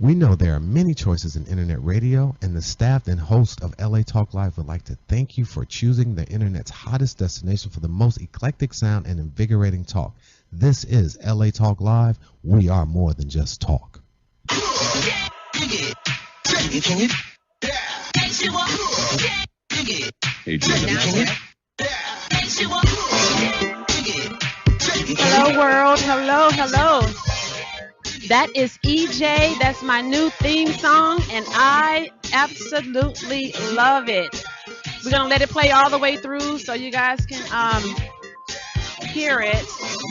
We know there are many choices in internet radio, and the staff and host of LA Talk Live would like to thank you for choosing the internet's hottest destination for the most eclectic sound and invigorating talk. This is LA Talk Live. We are more than just talk. Hello world, hello. That is EJ, that's my new theme song, and I absolutely love it. We're going to let it play all the way through so you guys can hear it.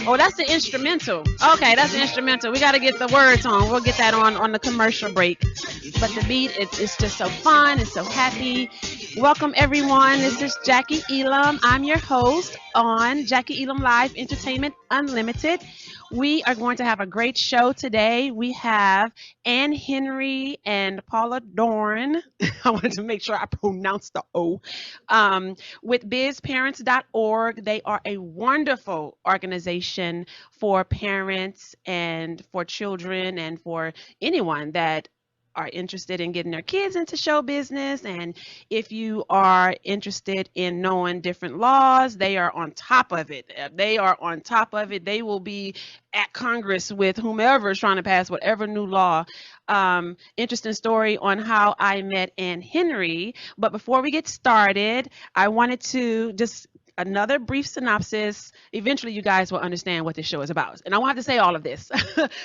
Oh, that's the instrumental. Okay, that's the instrumental. We got to get the words on. We'll get that on the commercial break. But the beat, it's just so fun. It's so happy. Welcome, everyone. This is Jackie Elam. I'm your host on Jackie Elam Live Entertainment Unlimited. We are going to have a great show today. We have Ann Henry and Paula Dorn. I wanted to make sure I pronounced the O. With BizParentz.org. They are a wonderful organization for parents and for children and for anyone that are interested in getting their kids into show business. And if you are interested in knowing different laws, they are on top of it. They are on top of it. They will be at Congress with whomever is trying to pass whatever new law. Interesting story on how I met Ann Henry. But before we get started, I wanted to just another brief synopsis. Eventually, you guys will understand what this show is about. And I won't have to say all of this.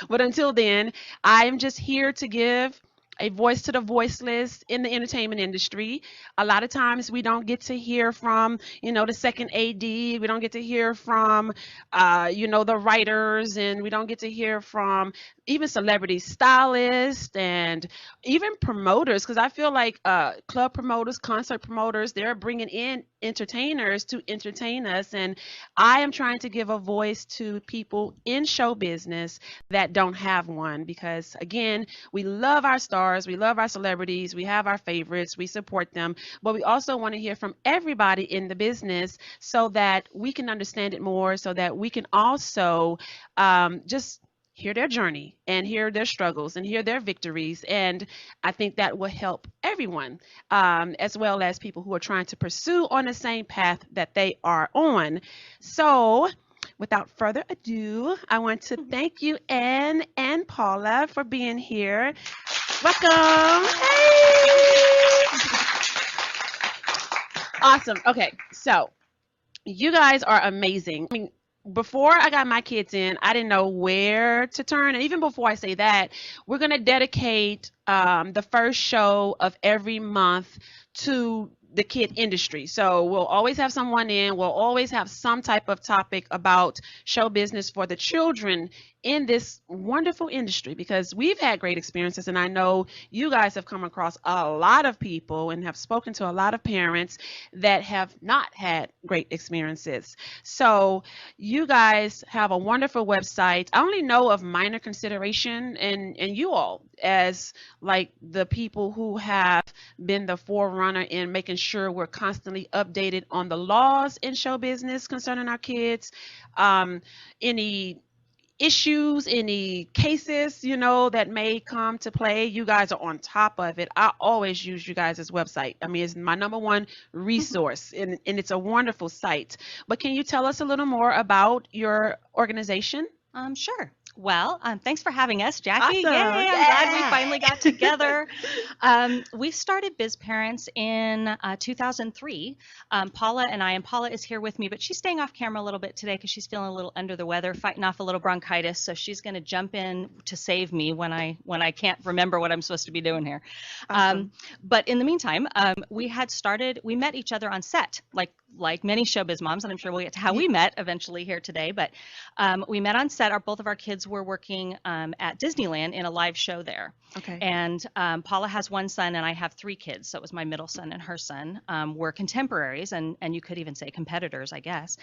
But until then, I'm just here to give a voice to the voiceless in the entertainment industry. A lot of times we don't get to hear from, the second AD. We don't get to hear from, the writers, and we don't get to hear from even celebrity stylists and even promoters, because I feel like club promoters, concert promoters, they're bringing in entertainers to entertain us. And I am trying to give a voice to people in show business that don't have one, because again, we love our stars. We love our celebrities. We have our favorites. We support them. But we also want to hear from everybody in the business so that we can understand it more, so that we can also just hear their journey and hear their struggles and hear their victories. And I think that will help everyone, as well as people who are trying to pursue on the same path that they are on. So without further ado, I want to thank you, Ann and Paula, for being here. Welcome. Hey. Awesome. Okay, so you guys are amazing. I mean, before I got my kids in, I didn't know where to turn. And even before I say that, we're going to dedicate the first show of every month to the kid industry. So we'll always have someone in. We'll always have some type of topic about show business for the children in this wonderful industry, because we've had great experiences. And I know you guys have come across a lot of people and have spoken to a lot of parents that have not had great experiences. So you guys have a wonderful website. I only know of Minor Consideration, and you all as like the people who have been the forerunner in making sure we're constantly updated on the laws in show business concerning our kids. Any issues, any cases, that may come to play, you guys are on top of it. I always use you guys' website. I mean, it's my number one resource, and it's a wonderful site. But can you tell us a little more about your organization? Sure. Well, thanks for having us, Jackie. Awesome. Yay, I'm glad we finally got together. We started BizParentz in 2003. Paula and Paula is here with me, but she's staying off camera a little bit today because she's feeling a little under the weather, fighting off a little bronchitis. So she's going to jump in to save me when I can't remember what I'm supposed to be doing here. Awesome. But in the meantime, we met each other on set, like many showbiz moms, and I'm sure we'll get to how we met eventually here today. But we met on set. Both of our kids were working at Disneyland in a live show there. Okay. And Paula has one son, and I have three kids. So it was my middle son and her son. We're contemporaries, and you could even say competitors, I guess.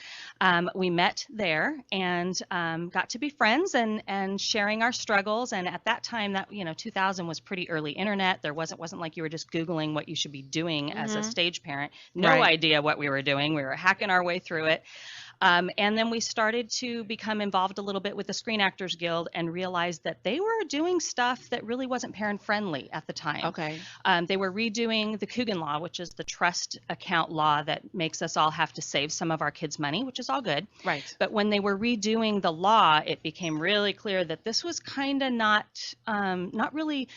We met there and got to be friends and sharing our struggles. And at that time, 2000 was pretty early internet. There wasn't like you were just Googling what you should be doing as a stage parent. No idea what we were doing. We were hacking our way through it. And then we started to become involved a little bit with the Screen Actors Guild and realized that they were doing stuff that really wasn't parent friendly at the time. Okay. They were redoing the Coogan law, which is the trust account law that makes us all have to save some of our kids' money, which is all good. Right. But when they were redoing the law, it became really clear that this was kind of not really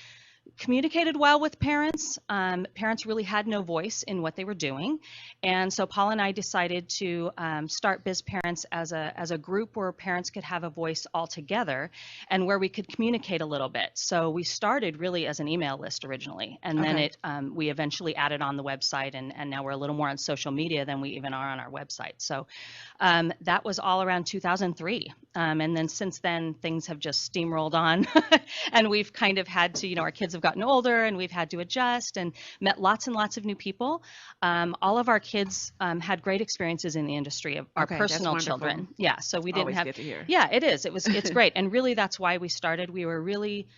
communicated well with parents. Parents really had no voice in what they were doing. And so Paula and I decided to start BizParentz as a group where parents could have a voice all together and where we could communicate a little bit. So we started really as an email list originally, and then we eventually added on the website, and now we're a little more on social media than we even are on our website. So that was all around 2003. And then since then, things have just steamrolled on and we've kind of had to, our kids have gotten older and we've had to adjust and met lots and lots of new people. All of our kids had great experiences in the industry of our personal children. Yeah. So we didn't Always have, good to hear. Yeah, it is. It's great. And really that's why we started. We were really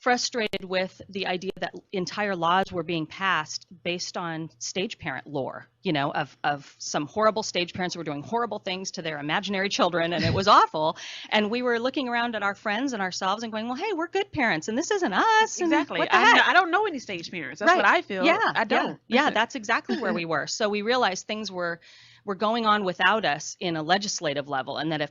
frustrated with the idea that entire laws were being passed based on stage parent lore, of some horrible stage parents who were doing horrible things to their imaginary children, and it was awful. And we were looking around at our friends and ourselves and going, well, hey, we're good parents, and this isn't us. Exactly. What the heck? I don't know any stage parents. That's what I feel. Yeah, I don't. Yeah, that's exactly where we were. So we realized things were going on without us in a legislative level, and that if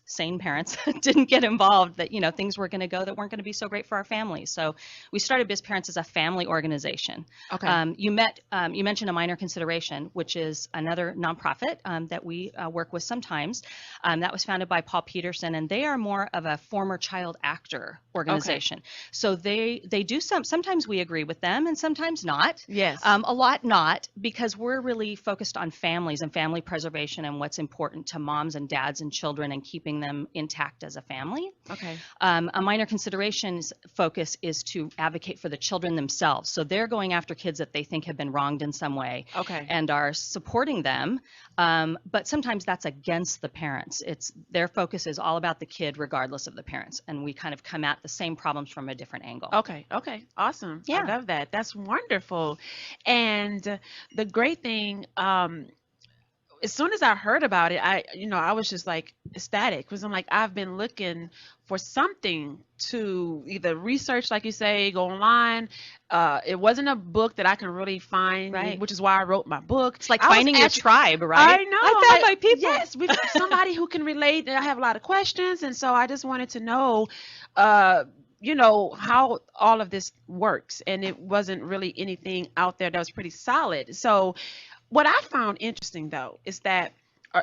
sane parents didn't get involved, that things were going to go that weren't going to be so great for our families. So we started BizParentz as a family organization. Okay. You mentioned A Minor Consideration, which is another nonprofit that we work with sometimes. That was founded by Paul Peterson, and they are more of a former child actor organization. Okay. So they do sometimes we agree with them and sometimes not. Yes. A lot not, because we're really focused on families and family preservation and what's important to moms and dads and children and keeping them intact as a family. Okay. A Minor Consideration's focus is to advocate for the children themselves. So they're going after kids that they think have been wronged in some way. Okay. And are supporting them. But sometimes that's against the parents. Their focus is all about the kid regardless of the parents. And we kind of come at the same problems from a different angle. Okay. Awesome. Yeah. I love that. That's wonderful. And the great thing, as soon as I heard about it, I was just like ecstatic, because I'm like, I've been looking for something to either research, like you say, go online. It wasn't a book that I can really find, right, which is why I wrote my book. It's like finding your tribe, right? I know. I found my people. Yes, somebody who can relate. I have a lot of questions, and so I just wanted to know, how all of this works. And it wasn't really anything out there that was pretty solid. So what I found interesting, though, is that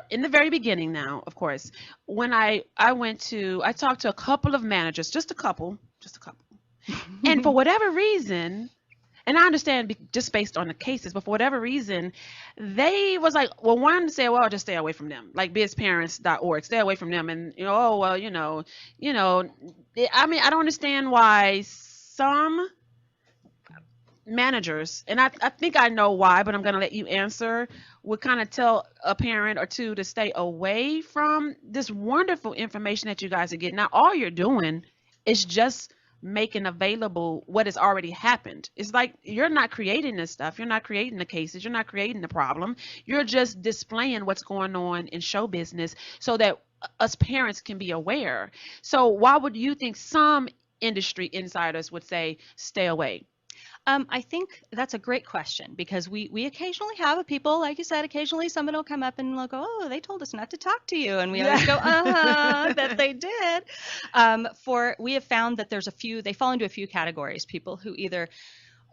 in the very beginning now, of course, when I talked to a couple of managers, just a couple, and for whatever reason, and I understand just based on the cases, but for whatever reason, they was like, well, one said, well, just stay away from them, like bizparents.org, stay away from them. And, I mean, I don't understand why some managers, and I think I know why, but I'm going to let you answer, would kind of tell a parent or two to stay away from this wonderful information that you guys are getting. Now, all you're doing is just making available what has already happened. It's like you're not creating this stuff. You're not creating the cases. You're not creating the problem. You're just displaying what's going on in show business so that us parents can be aware. So why would you think some industry insiders would say stay away? I think that's a great question, because we occasionally have people, like you said, occasionally someone will come up and they'll go, oh, they told us not to talk to you. And we always go, that they did. We have found that they fall into a few categories. People who either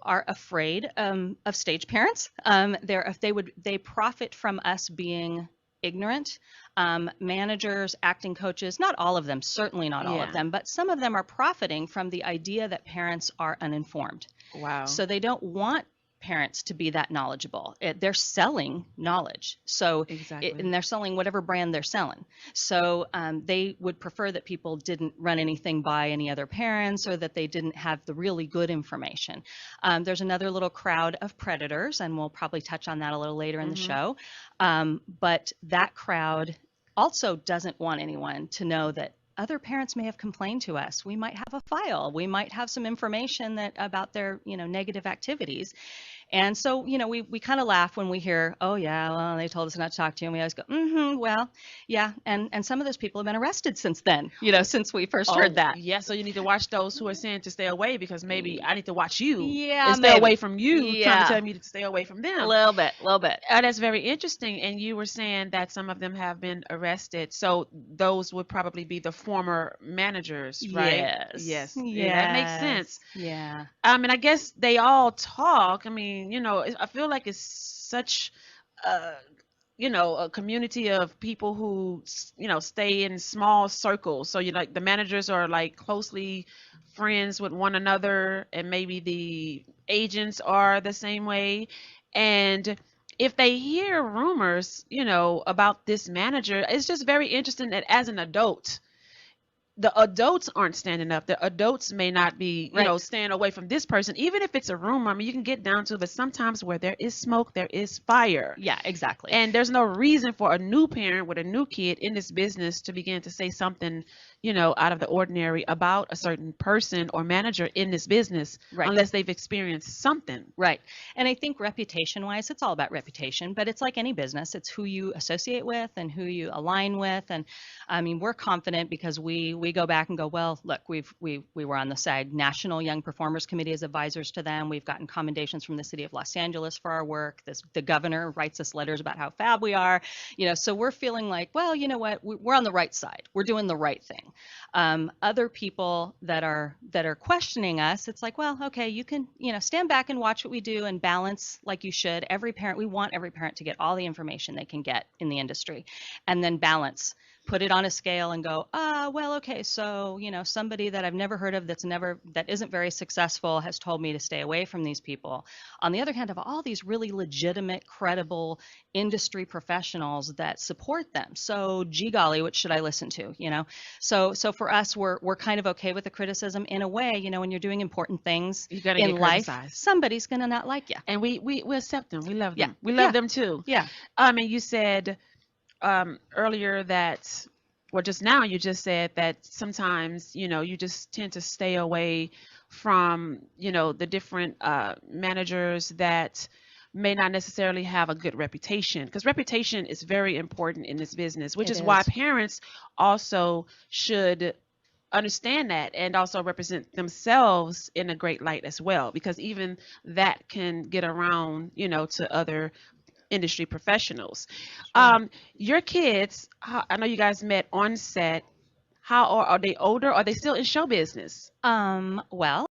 are afraid of stage parents. They profit from us being ignorant. Managers, acting coaches, not all of them, certainly not all of them, but some of them are profiting from the idea that parents are uninformed. Wow. So they don't want parents to be that knowledgeable. They're selling knowledge. So, exactly. And they're selling whatever brand they're selling. So they would prefer that people didn't run anything by any other parents, or that they didn't have the really good information. There's another little crowd of predators, and we'll probably touch on that a little later in the show. But that crowd also doesn't want anyone to know that other parents may have complained to us. We might have a file. We might have some information about their, negative activities. And so, we kind of laugh when we hear, oh yeah, well, they told us not to talk to you. And we always go, well, yeah. And some of those people have been arrested since then, since we first heard that. Yeah, so you need to watch those who are saying to stay away, because maybe I need to watch you Yeah, and stay maybe. away from you, Yeah. trying to tell me to stay away from them. A little bit. That's very interesting. And you were saying that some of them have been arrested. So those would probably be the former managers, right? Yes. Yeah, that makes sense. Yeah. And I guess they all talk. I mean, I feel like it's such a community of people who, stay in small circles. So, like the managers are like closely friends with one another, and maybe the agents are the same way. And if they hear rumors, about this manager, it's just very interesting that as an adult, the adults aren't standing up. The adults may not be, staying away from this person, even if it's a rumor. I mean, you can get down to it, but sometimes where there is smoke, there is fire. Yeah, exactly. And there's no reason for a new parent with a new kid in this business to begin to say something, out of the ordinary about a certain person or manager in this business, unless they've experienced something. Right. And I think reputation-wise, it's all about reputation, but it's like any business. It's who you associate with and who you align with. And I mean, we're confident because we go back and go, well, look, we were on the SAG National Young Performers Committee as advisors to them. We've gotten commendations from the city of Los Angeles for our work. The governor writes us letters about how fab we are. So we're feeling like, well, you know what, we're on the right side. We're doing the right thing. Other people that are questioning us, it's like, well, okay, you can, stand back and watch what we do and balance like you should. We want every parent to get all the information they can get in the industry, and then balance. Put it on a scale and go, well, okay, so, somebody that I've never heard of that isn't very successful has told me to stay away from these people. On the other hand, of all these really legitimate, credible industry professionals that support them. So, gee golly, what should I listen to? So for us, we're kind of okay with the criticism in a way. When you're doing important things in life, somebody's going to not like you. And we accept them. We love them. We love them too. Yeah. And you said earlier that, well, just now you just said that sometimes, you just tend to stay away from, the different managers that may not necessarily have a good reputation, because reputation is very important in this business, which is why parents also should understand that and also represent themselves in a great light as well, because even that can get around, to other industry professionals. Sure. Your kids, I know you guys met on set. How are they older? Are they still in show business? Well,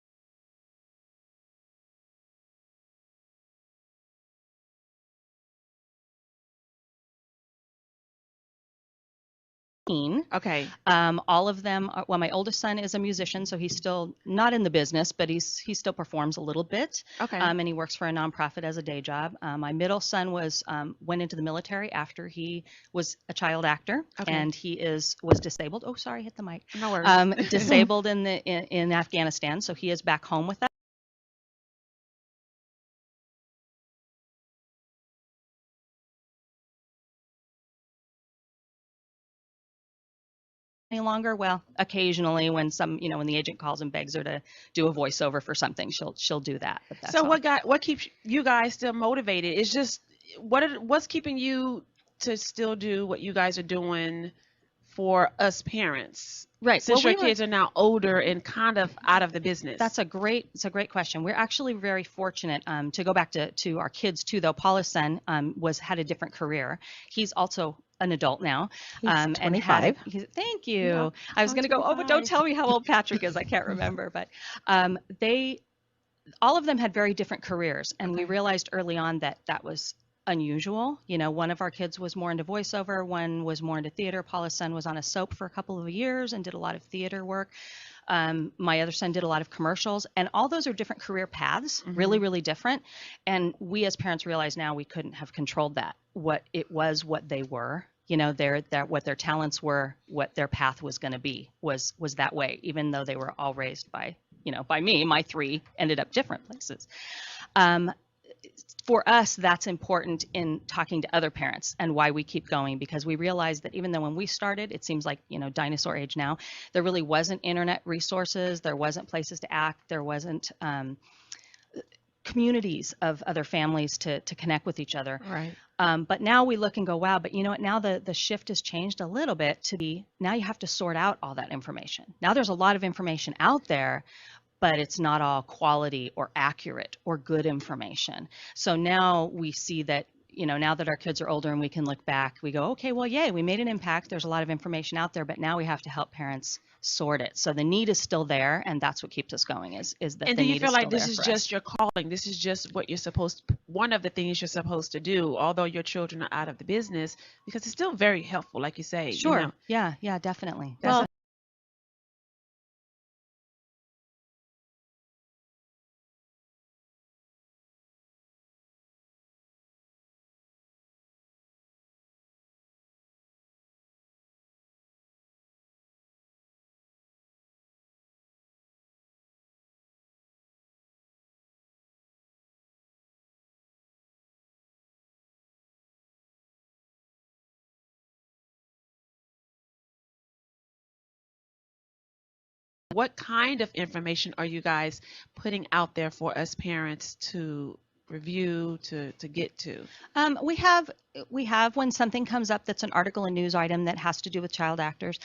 okay. All of them are, well, my oldest son is a musician, so he's still not in the business, but he still performs a little bit. Okay. And he works for a nonprofit as a day job. My middle son went into the military after he was a child actor, and he was disabled. Oh, sorry, hit the mic. No worries. Disabled in Afghanistan, so he is back home with that. Any longer? Well, occasionally when when the agent calls and begs her to do a voiceover for something, she'll do that. But that's so all. What keeps you guys still motivated? It's just what's keeping you to still do what you guys are doing for us parents? Right. Since your kids are now older and kind of out of the business. It's a great question. We're actually very fortunate to go back to our kids too, though. Paula's son had a different career. He's also an adult now. He's 25. Thank you. Yeah, I was going to go, oh, but don't tell me how old Patrick is. I can't remember. But all of them had very different careers. And we realized early on that was unusual. One of our kids was more into voiceover, one was more into theater. Paula's son was on a soap for a couple of years and did a lot of theater work. My other son did a lot of commercials, and all those are different career paths, really, really different. And we as parents realize now we couldn't have controlled that. What they were, what their talents were, what their path was going to be was that way, even though they were all raised by me. My three ended up different places. For us, that's important in talking to other parents and why we keep going, because we realize that even though when we started, it seems like, dinosaur age now, there really wasn't internet resources, there wasn't places to act, there wasn't communities of other families to connect with each other. Right. But now we look and go, wow, but you know what? Now the shift has changed a little bit to be, now you have to sort out all that information. Now there's a lot of information out there, but it's not all quality or accurate or good information. So now we see that, you know, now that our kids are older and we can look back, we go, okay, well, yay, we made an impact. There's a lot of information out there, but now we have to help parents sort it. So the need is still there, and that's what keeps us going, is that And the do you need feel is like still this there is for just us. your calling? This is just what you're supposed to, one of the things you're supposed to do, although your children are out of the business, because it's still very helpful, like you say. Sure. You know? Yeah, definitely. Well, what kind of information are you guys putting out there for us parents to review, to get to? We have when something comes up that's an article, a news item that has to do with child actors.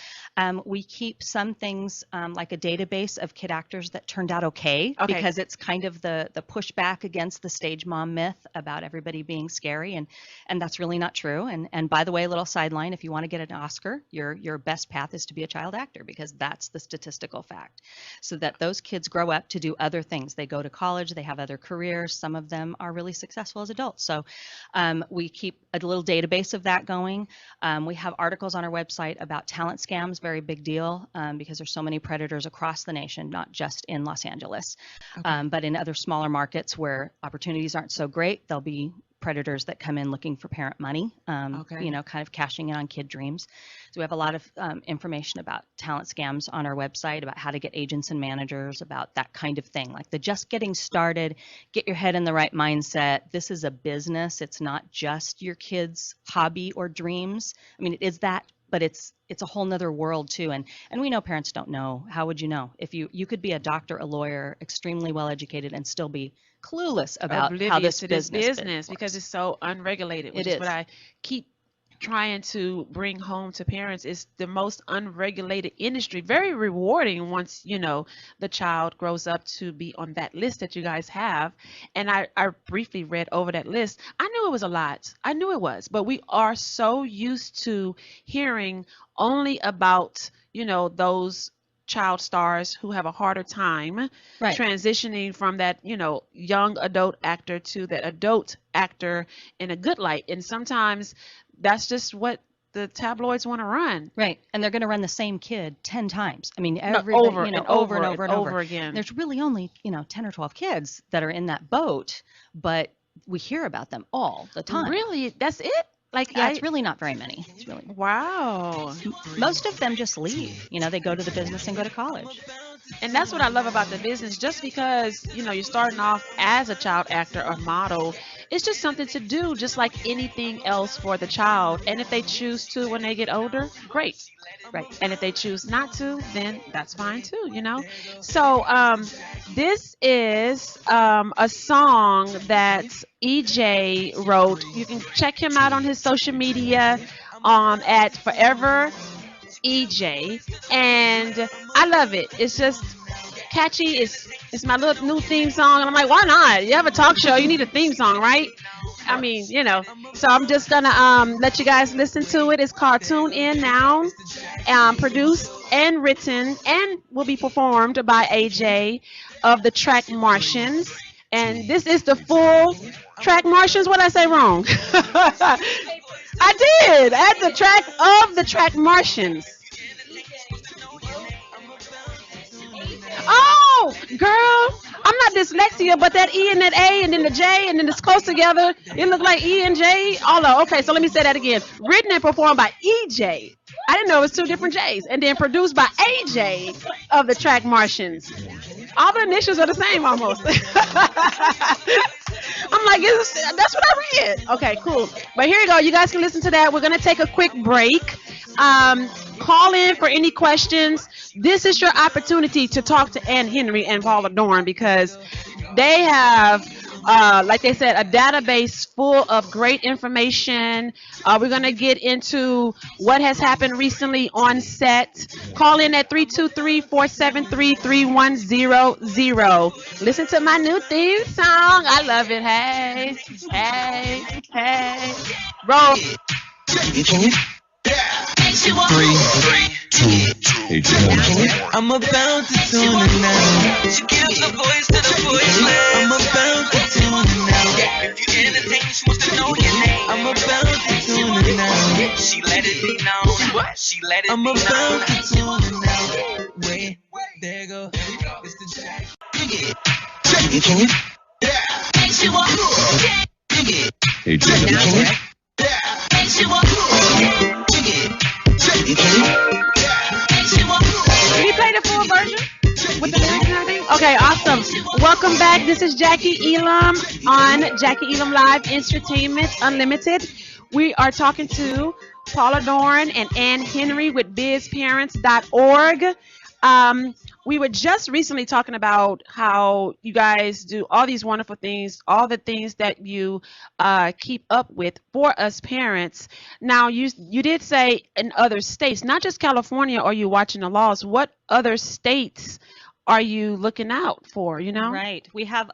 We keep some things like a database of kid actors that turned out okay, because it's kind of the pushback against the stage mom myth about everybody being scary, and that's really not true. And by the way, a little sideline: if you want to get an Oscar, your best path is to be a child actor, because that's the statistical fact. So that those kids grow up to do other things. They go to college, they have other careers. Some of them are really successful as adults. So we keep a little database of that going. We have articles on our website about talent scams, very big deal, because there's so many predators across the nation, not just in Los Angeles, but in other smaller markets where opportunities aren't so great. There'll be predators that come in looking for parent money, you know, kind of cashing in on kid dreams. So we have a lot of information about talent scams on our website, about how to get agents and managers, about that kind of thing, like the just getting started, get your head in the right mindset. This is a business. It's not just your kids' hobby or dreams. I mean, it is that, but it's a whole nother world too. And we know parents don't know. How would you know? If you could be a doctor, a lawyer, extremely well educated, and still be clueless about how this business because it's so unregulated, which is what I keep trying to bring home to parents. Is the most unregulated industry, very rewarding once, you know, the child grows up to be on that list that you guys have. And I briefly read over that list. I knew it was a lot. I knew it was, but we are so used to hearing only about, you know, those child stars who have a harder time transitioning from that, you know, young adult actor to that adult actor in a good light. And sometimes that's just what the tabloids want to run. Right. And they're going to run the same kid 10 times. I mean, everybody, over, you know, and over and over and over again. There's really only, you know, 10 or 12 kids that are in that boat, but we hear about them all the time. Really? That's it? Like, yeah, it's really not very many. It's really, wow. Most of them just leave. You know, they go to the business and go to college. And that's what I love about the business. Just because, you know, you're starting off as a child actor or model, it's just something to do, just like anything else for the child. And if they choose to when they get older, great. Right. And if they choose not to, then that's fine too, you know. So this is a song that EJ wrote. You can check him out on his social media at Forever EJ, and I love it. It's just catchy. It's my little new theme song, and I'm like, why not? You have a talk show, you need a theme song, right? I mean, you know. So I'm just gonna let you guys listen to it. It's called Tune In Now, produced and written and will be performed by AJ of the track Martians. And this is the full track Martians. What did I say wrong? I did. At the track of the track Martians. Oh, girl, I'm not dyslexia, but that E and that A and then the J and then it's close together. It looked like E and J. Although, okay, so let me say that again. Written and performed by EJ. I didn't know it was two different J's. And then produced by AJ of the track Martians. All the initials are the same almost. I'm like, that's what I read. Okay, cool. But here you go. You guys can listen to that. We're going to take a quick break. Call in for any questions. This is your opportunity to talk to Ann Henry and Paula Dorn, because they have like they said, a database full of great information. We're going to get into what has happened recently on set. Call in at 323-473-3100. Listen to my new theme song. I love it. Hey, hey, hey. Roll. Hey, I'm about to tune in now. She gives a voice to the voiceless. I'm about to tune in now. If you entertain, she wants to know your name. I'm about to tune in now. She let it be known. She let it be known. I'm about to tune in now. Wait, there you go. It's the Jack. Hey, Jack. Can you play the full version with the lyrics and everything? Okay, awesome. Welcome back. This is Jackie Elam on Jackie Elam Live Entertainment Unlimited. We are talking to Paula Dorn and Ann Henry with BizParentz.org. We were just recently talking about how you guys do all these wonderful things, all the things that you keep up with for us parents. Now, you did say in other states, not just California, are you watching the laws? What other states are you looking out for, you know? Right. We have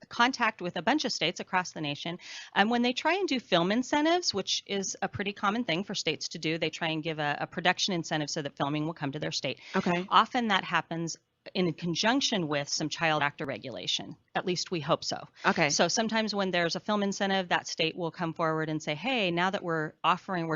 contact with a bunch of states across the nation. And when they try and do film incentives, which is a pretty common thing for states to do, they try and give a production incentive so that filming will come to their state. Okay. Often that happens in conjunction with some child actor regulation. At least we hope so. Okay. So sometimes when there's a film incentive, that state will come forward and say, hey, now that we're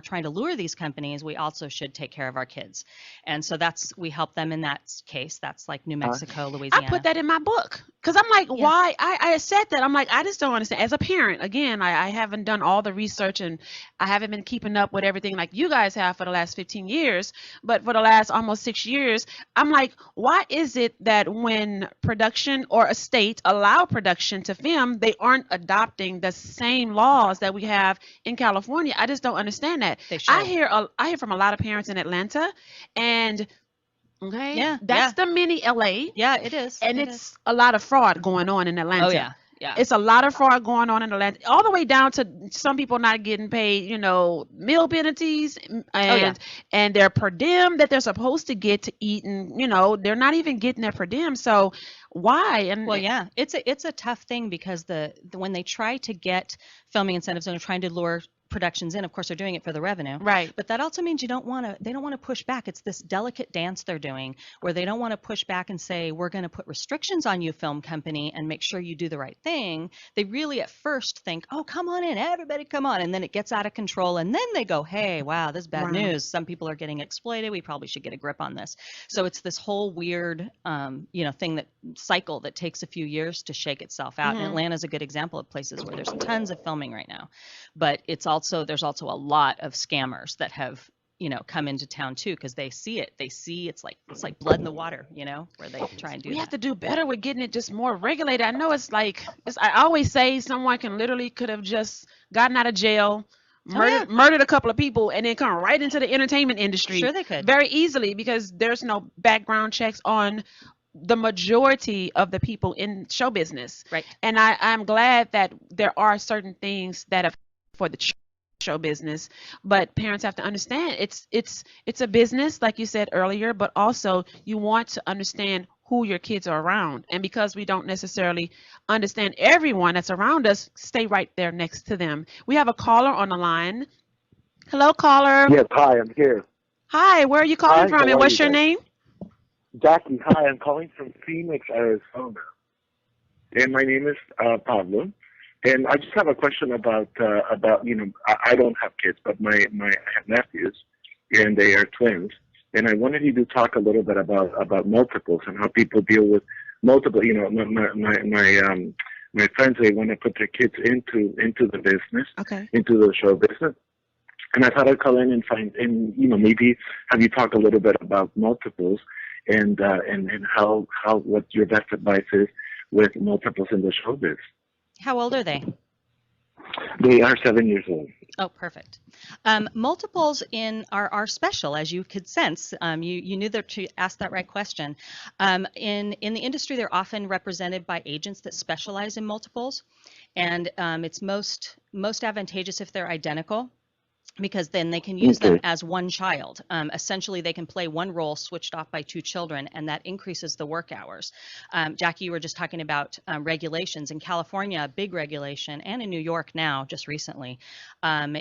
trying to lure these companies, we also should take care of our kids. And so we help them in that case. That's like New Mexico, Louisiana. I put that in my book because I'm like, why? I said that. I'm like, I just don't understand. As a parent, again, I haven't done all the research and I haven't been keeping up with everything like you guys have for the last 15 years. But for the last almost 6 years, I'm like, why is it that when production or a state allow production to film, they aren't adopting the same laws that we have in California? I just don't understand that. They should. I hear from a lot of parents in Atlanta, and that's the mini LA. Yeah, it is. And it's a lot of fraud going on in Atlanta. Oh yeah. Yeah. It's a lot of fraud going on in Atlanta, all the way down to some people not getting paid, meal penalties and their per diem that they're supposed to get to eat, and they're not even getting their per diem. So why? And it's a tough thing because when they try to get filming incentives and they're trying to lure productions in, of course they're doing it for the revenue, right? But that also means they don't want to push back. It's this delicate dance they're doing where they don't want to push back and say, we're going to put restrictions on you, film company, and make sure you do the right thing. They really at first think, oh, come on in, everybody come on, and then it gets out of control, and then they go, hey, wow, this is bad news, some people are getting exploited, we probably should get a grip on this. So it's this whole weird cycle that takes a few years to shake itself out. And Atlanta's a good example of places where there's tons of filming right now, but there's also a lot of scammers that have come into town too, because they see it's like blood in the water, where they try and do. We have to do better with getting it just more regulated. I know I always say someone could have just gotten out of jail, murdered a couple of people, and then come right into the entertainment industry. Sure, they could very easily, because there's no background checks on the majority of the people in show business. Right. And I'm glad that there are certain things that are for the show business, but parents have to understand it's a business, like you said earlier, but also you want to understand who your kids are around. And because we don't necessarily understand everyone that's around us, stay right there next to them. We have a caller on the line. Hello, caller. Yes, hi, I'm here. Hi, where are you calling from, and what's your name? Jackie, hi, I'm calling from Phoenix, Arizona. And my name is Paula. And I just have a question about I don't have kids, but I have nephews, and they are twins. And I wanted you to talk a little bit about multiples and how people deal with multiple. My friends, they want to put their kids into the business, into the show business. And I thought I'd call in and maybe have you talk a little bit about multiples and how what your best advice is with multiples in the show biz. How old are they? They are 7 years old. Oh, perfect. Multiples are special, as you could sense. You knew that to ask that right question. In the industry, they're often represented by agents that specialize in multiples, and it's most advantageous if they're identical, because then they can use them as one child. Essentially, they can play one role switched off by two children, and that increases the work hours. Jackie, you were just talking about regulations. In California, a big regulation, and in New York now, just recently,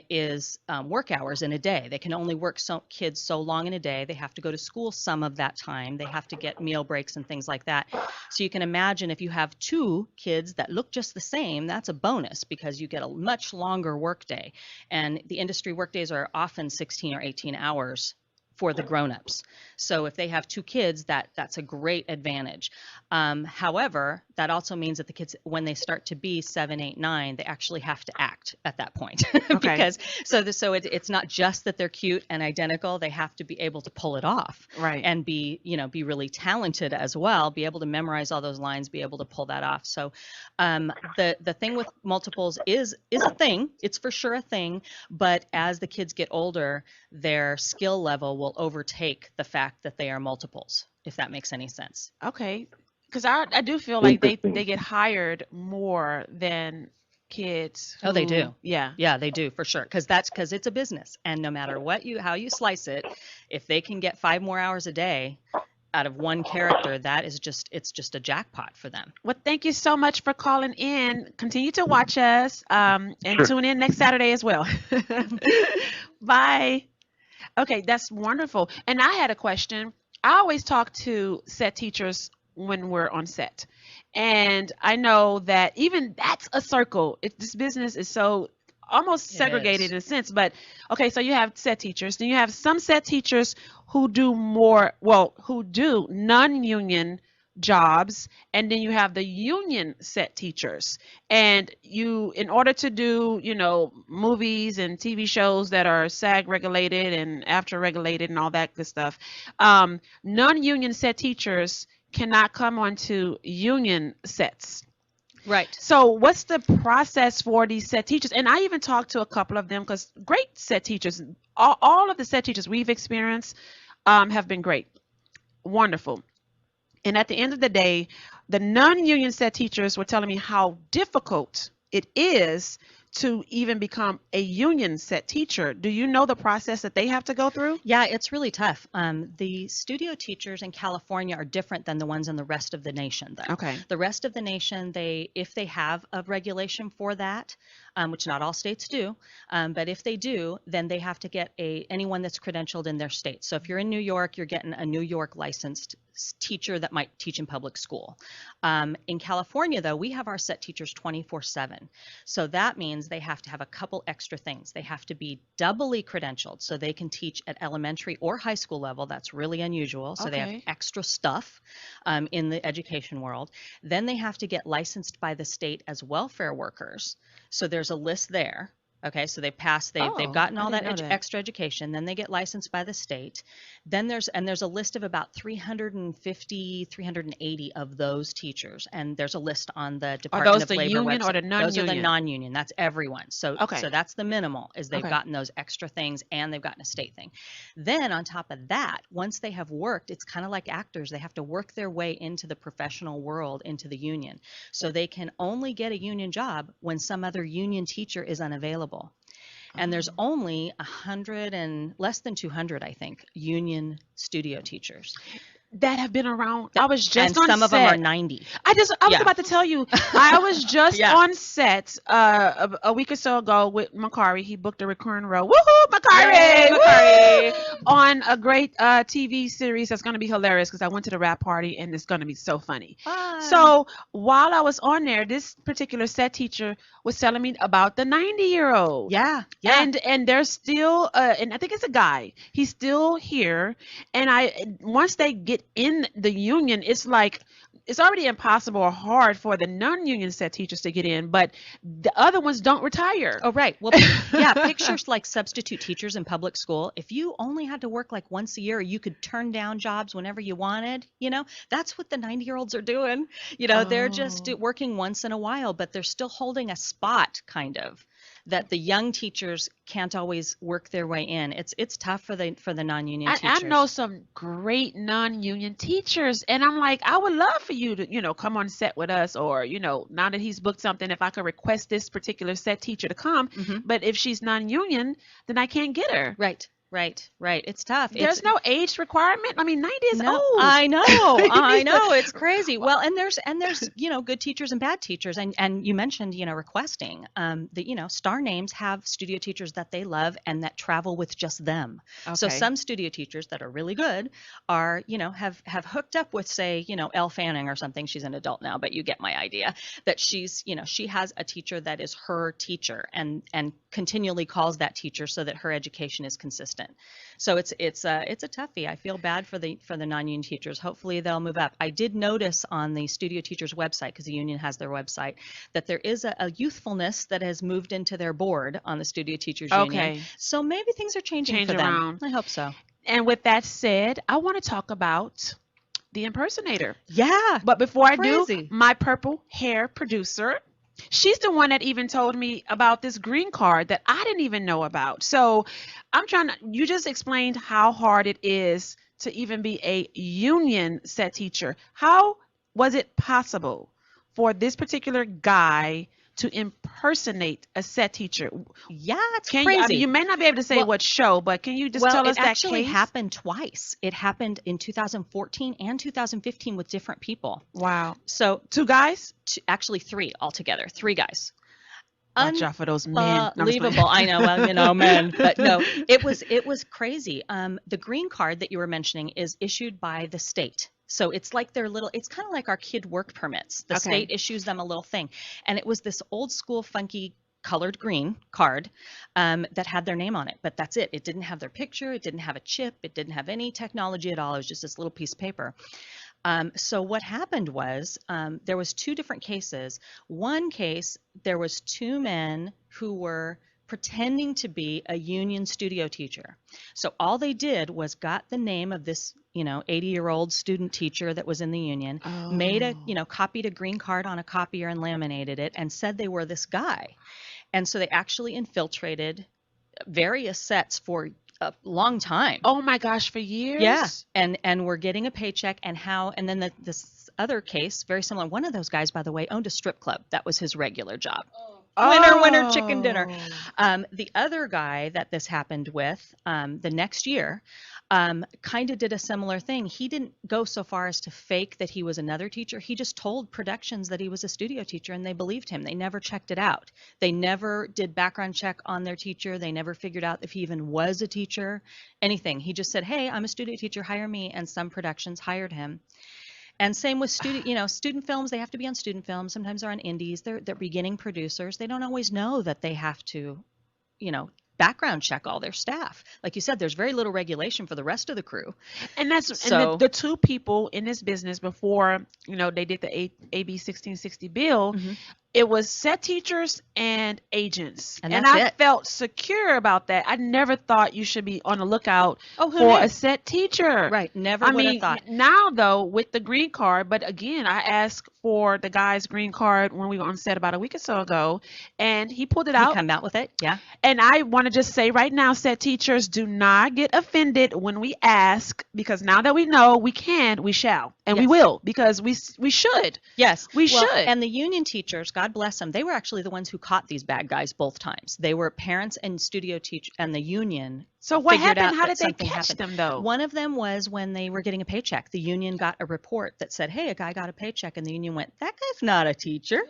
is work hours in a day. They can only work kids so long in a day. They have to go to school some of that time. They have to get meal breaks and things like that. So you can imagine if you have two kids that look just the same, that's a bonus because you get a much longer work day. And the industry workdays are often 16 or 18 hours for the grown-ups. So if they have two kids, that's a great advantage. However, that also means that the kids, when they start to be 7, 8, 9, they actually have to act at that point. Okay. Because it's not just that they're cute and identical, they have to be able to pull it off. Right. And be really talented as well, be able to memorize all those lines, be able to pull that off. So the thing with multiples is a thing. It's for sure a thing, but as the kids get older, their skill level will overtake the fact that they are multiples, if that makes any sense. Okay. Because I do feel like they get hired more than kids. Oh, they do. Yeah. Yeah, they do for sure. Because it's a business, and no matter how you slice it, if they can get 5 more hours a day out of one character, it's just a jackpot for them. Well, thank you so much for calling in. Continue to watch us and tune in next Saturday as well. Bye. Okay, that's wonderful. And I had a question. I always talk to set teachers when we're on set. And I know that even that's a circle. This business is so almost segregated in a sense. But okay, so you have set teachers. Then you have some set teachers who do non-union jobs, and then you have the union set teachers. And in order to do movies and TV shows that are SAG regulated and AFTRA regulated and all that good stuff, non-union set teachers cannot come onto union sets. Right. So what's the process for these set teachers? And I even talked to a couple of them, because great set teachers, all of the set teachers we've experienced have been great, wonderful. And at the end of the day, the non-union set teachers were telling me how difficult it is to even become a union set teacher. Do you know the process that they have to go through? Yeah, it's really tough. The studio teachers in California are different than the ones in the rest of the nation, though. Okay. The rest of the nation, if they have a regulation for that, which not all states do, but if they do, then they have to get anyone that's credentialed in their state. So if you're in New York, you're getting a New York licensed teacher that might teach in public school. In California, though, we have our set teachers 24/7. So that means they have to have a couple extra things. They have to be doubly credentialed, so they can teach at elementary or high school level. That's really unusual. So they have extra stuff in the education world. Then they have to get licensed by the state as welfare workers. So there's a list there. Okay, so they've gotten all that extra education. Then they get licensed by the state. Then there's a list of about 350, 380 of those teachers. And there's a list on the Department of Labor website. Are those the union or the non-union? Those are the non-union. That's everyone. So that's the minimal, is they've gotten those extra things and they've gotten a state thing. Then on top of that, once they have worked, it's kind of like actors. They have to work their way into the professional world, into the union. So they can only get a union job when some other union teacher is unavailable. And there's only 100 and less than 200, I think, union studio teachers that have been around. I was just on set. And some of them are 90. I was about to tell you, I was just on set a week or so ago with Makari. He booked a recurring role. Woohoo, Makari! Makari! On a great TV series that's going to be hilarious, because I went to the rap party and it's going to be so funny. So while I was on there, this particular set teacher was telling me about the 90-year-old. Yeah. And there's still, and I think it's a guy. He's still here. And once they get in the union, it's like it's already impossible or hard for the non-union set teachers to get in, but the other ones don't retire. Oh, right. Well, yeah, pictures like substitute teachers in public school. If you only had to work like once a year, you could turn down jobs whenever you wanted, that's what the 90-year-olds are doing. They're just working once in a while, but they're still holding a spot kind of that the young teachers can't always work their way in. It's tough for the non-union teachers. I know some great non-union teachers, and I'm like, I would love for you to, come on set with us, or, now that he's booked something, if I could request this particular set teacher to come, but if she's non-union, then I can't get her. Right. It's tough. There's no age requirement. I mean, 90 is old. I know. It's crazy. Well, and there's good teachers and bad teachers. And you mentioned, requesting. Star names have studio teachers that they love and that travel with just them. Okay. So some studio teachers that are really good are, have hooked up with, say, Elle Fanning or something. She's an adult now, but you get my idea. That she's, she has a teacher that is her teacher and continually calls that teacher so that her education is consistent. So it's a toughie. I feel bad for the non-union teachers. Hopefully they'll move up. I did notice on the studio teachers website, because the union has their website, that there is a youthfulness that has moved into their board on the studio teachers union. So maybe things are changing for them. Around. I hope so. And with that said, I want to talk about the impersonator. Yeah. But before I do, my purple hair producer, she's the one that even told me about this green card that I didn't even know about. So you just explained how hard it is to even be a union set teacher. How was it possible for this particular guy to impersonate a set teacher? Yeah, it's crazy. You may not be able to say what show, but can you just tell us that case? It actually happened twice. It happened in 2014 and 2015 with different people. Wow. So 2 guys? Actually 3 altogether. 3 guys. Watch out for those men. Unbelievable. I know. Well, men. But no, it was crazy. The green card that you were mentioning is issued by the state. So it's like it's kind of like our kid work permits. The state issues them a little thing. And it was this old school funky colored green card that had their name on it. But that's it. It didn't have their picture. It didn't have a chip. It didn't have any technology at all. It was just this little piece of paper. So what happened was there was 2 different cases. One case, there was 2 men who were pretending to be a union studio teacher. So all they did was got the name of this, 80-year-old student teacher that was in the union, made copied a green card on a copier and laminated it and said they were this guy. And so they actually infiltrated various sets for a long time. Oh my gosh, for years? Yeah. And we're getting a paycheck and then this other case, very similar. One of those guys, by the way, owned a strip club. That was his regular job. Winner, chicken dinner. The other guy that this happened with the next year kind of did a similar thing. He didn't go so far as to fake that he was another teacher. He just told productions that he was a studio teacher and they believed him. They never checked it out. They never did background check on their teacher. They never figured out if he even was a teacher, anything. He just said, hey, I'm a studio teacher, hire me. And some productions hired him. And same with student films. They have to be on student films. Sometimes they're on indies. They're beginning producers. They don't always know that they have to, background check all their staff. Like you said, there's very little regulation for the rest of the crew. And and the 2 people in this business before, they did the AB 1660 bill, it was set teachers and agents. And I felt secure about that. I never thought you should be on the lookout for a set teacher. Right. Never would have thought. Now, though, with the green card, but again, I asked for the guy's green card when we were on set about a week or so ago, and he pulled it out. He came out with it, yeah. And I want to just say right now, set teachers, do not get offended when we ask, because now that we know we can, we shall. And we will, because we should. Yes. We should. And the union teachers, God bless them, they were actually the ones who caught these bad guys both times. They were parents and studio teach and the union. So what happened? How did they catch them, though? One of them was when they were getting a paycheck. The union got a report that said, hey, a guy got a paycheck. And the union went, that guy's not a teacher.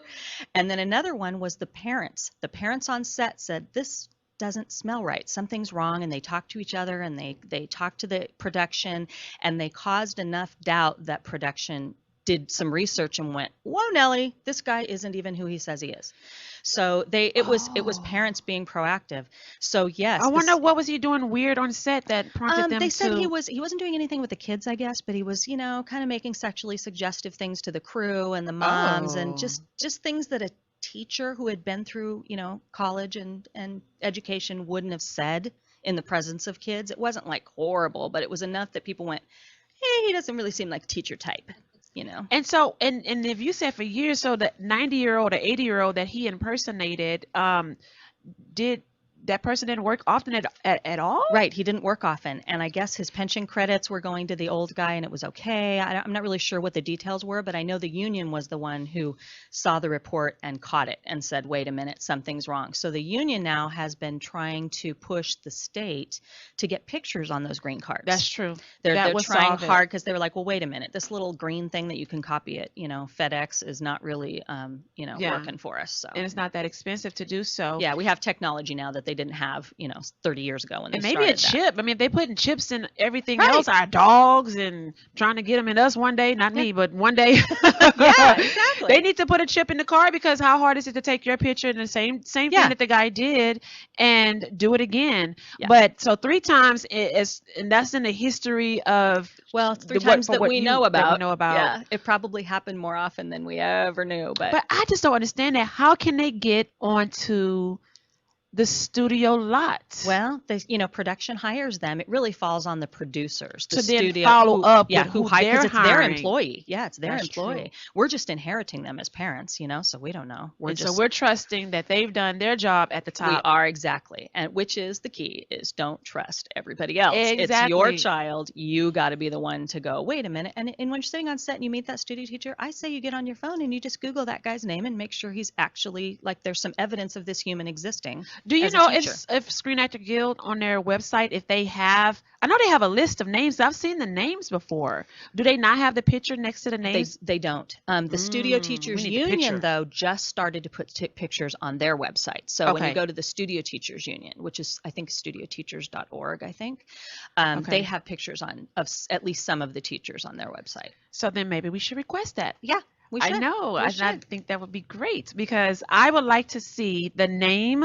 And then another one was the parents. The parents on set said, this doesn't smell right. Something's wrong. And they talked to each other and they talked to the production and they caused enough doubt that production did some research and went, whoa, Nellie, this guy isn't even who he says he is. So it was parents being proactive. So yes, I wonder what was he doing weird on set that prompted them they to. said he wasn't doing anything with the kids, I guess, but he was, kind of making sexually suggestive things to the crew and the moms, and just things that a teacher who had been through, college and education wouldn't have said in the presence of kids. It wasn't like horrible, but it was enough that people went, hey, he doesn't really seem like teacher type, And so, and if you said for years, so the 90-year-old or 80-year-old that he impersonated, did that person didn't work often at all? Right, he didn't work often, and I guess his pension credits were going to the old guy, and it was okay. I'm not really sure what the details were, but I know the union was the one who saw the report and caught it and said, wait a minute, something's wrong. So the union now has been trying to push the state to get pictures on those green cards. That's true. They're trying hard because they were like, well, wait a minute, this little green thing that you can copy it, FedEx is not really, working for us. So. And it's not that expensive to do so. Yeah, we have technology now that they didn't have, 30 years ago when they started. And maybe a chip. I mean, if they putting chips in everything else, our dogs, and trying to get them in us one day, not me, but one day. Yeah, exactly. They need to put a chip in the car, because how hard is it to take your picture and the same thing that the guy did and do it again? Yeah. But so 3 times and that's in the history of 3 times that we know about. Yeah, it probably happened more often than we ever knew. But I just don't understand that. How can they get onto the studio lot? Well, production hires them. It really falls on the producers. The to studio then follow up with who they're it's their employee. Yeah, it's their That's employee. True. We're just inheriting them as parents, so we don't know. So we're trusting that they've done their job at the top. We are, exactly. And which is the key, is don't trust everybody else. Exactly. It's your child. You got to be the one to go, wait a minute. And when you're sitting on set and you meet that studio teacher, I say you get on your phone and you just Google that guy's name and make sure he's actually, like, there's some evidence of this human existing. Do you know if Screen Actor Guild on their website, if they have, I know they have a list of names. I've seen the names before. Do they not have the picture next to the names? They don't. The Studio Teachers Union, though, just started to put pictures on their website. So when you go to the Studio Teachers Union, which is, I think, studioteachers.org, I think, they have pictures of at least some of the teachers on their website. So then maybe we should request that. Yeah. We should. I know. I think that would be great, because I would like to see the name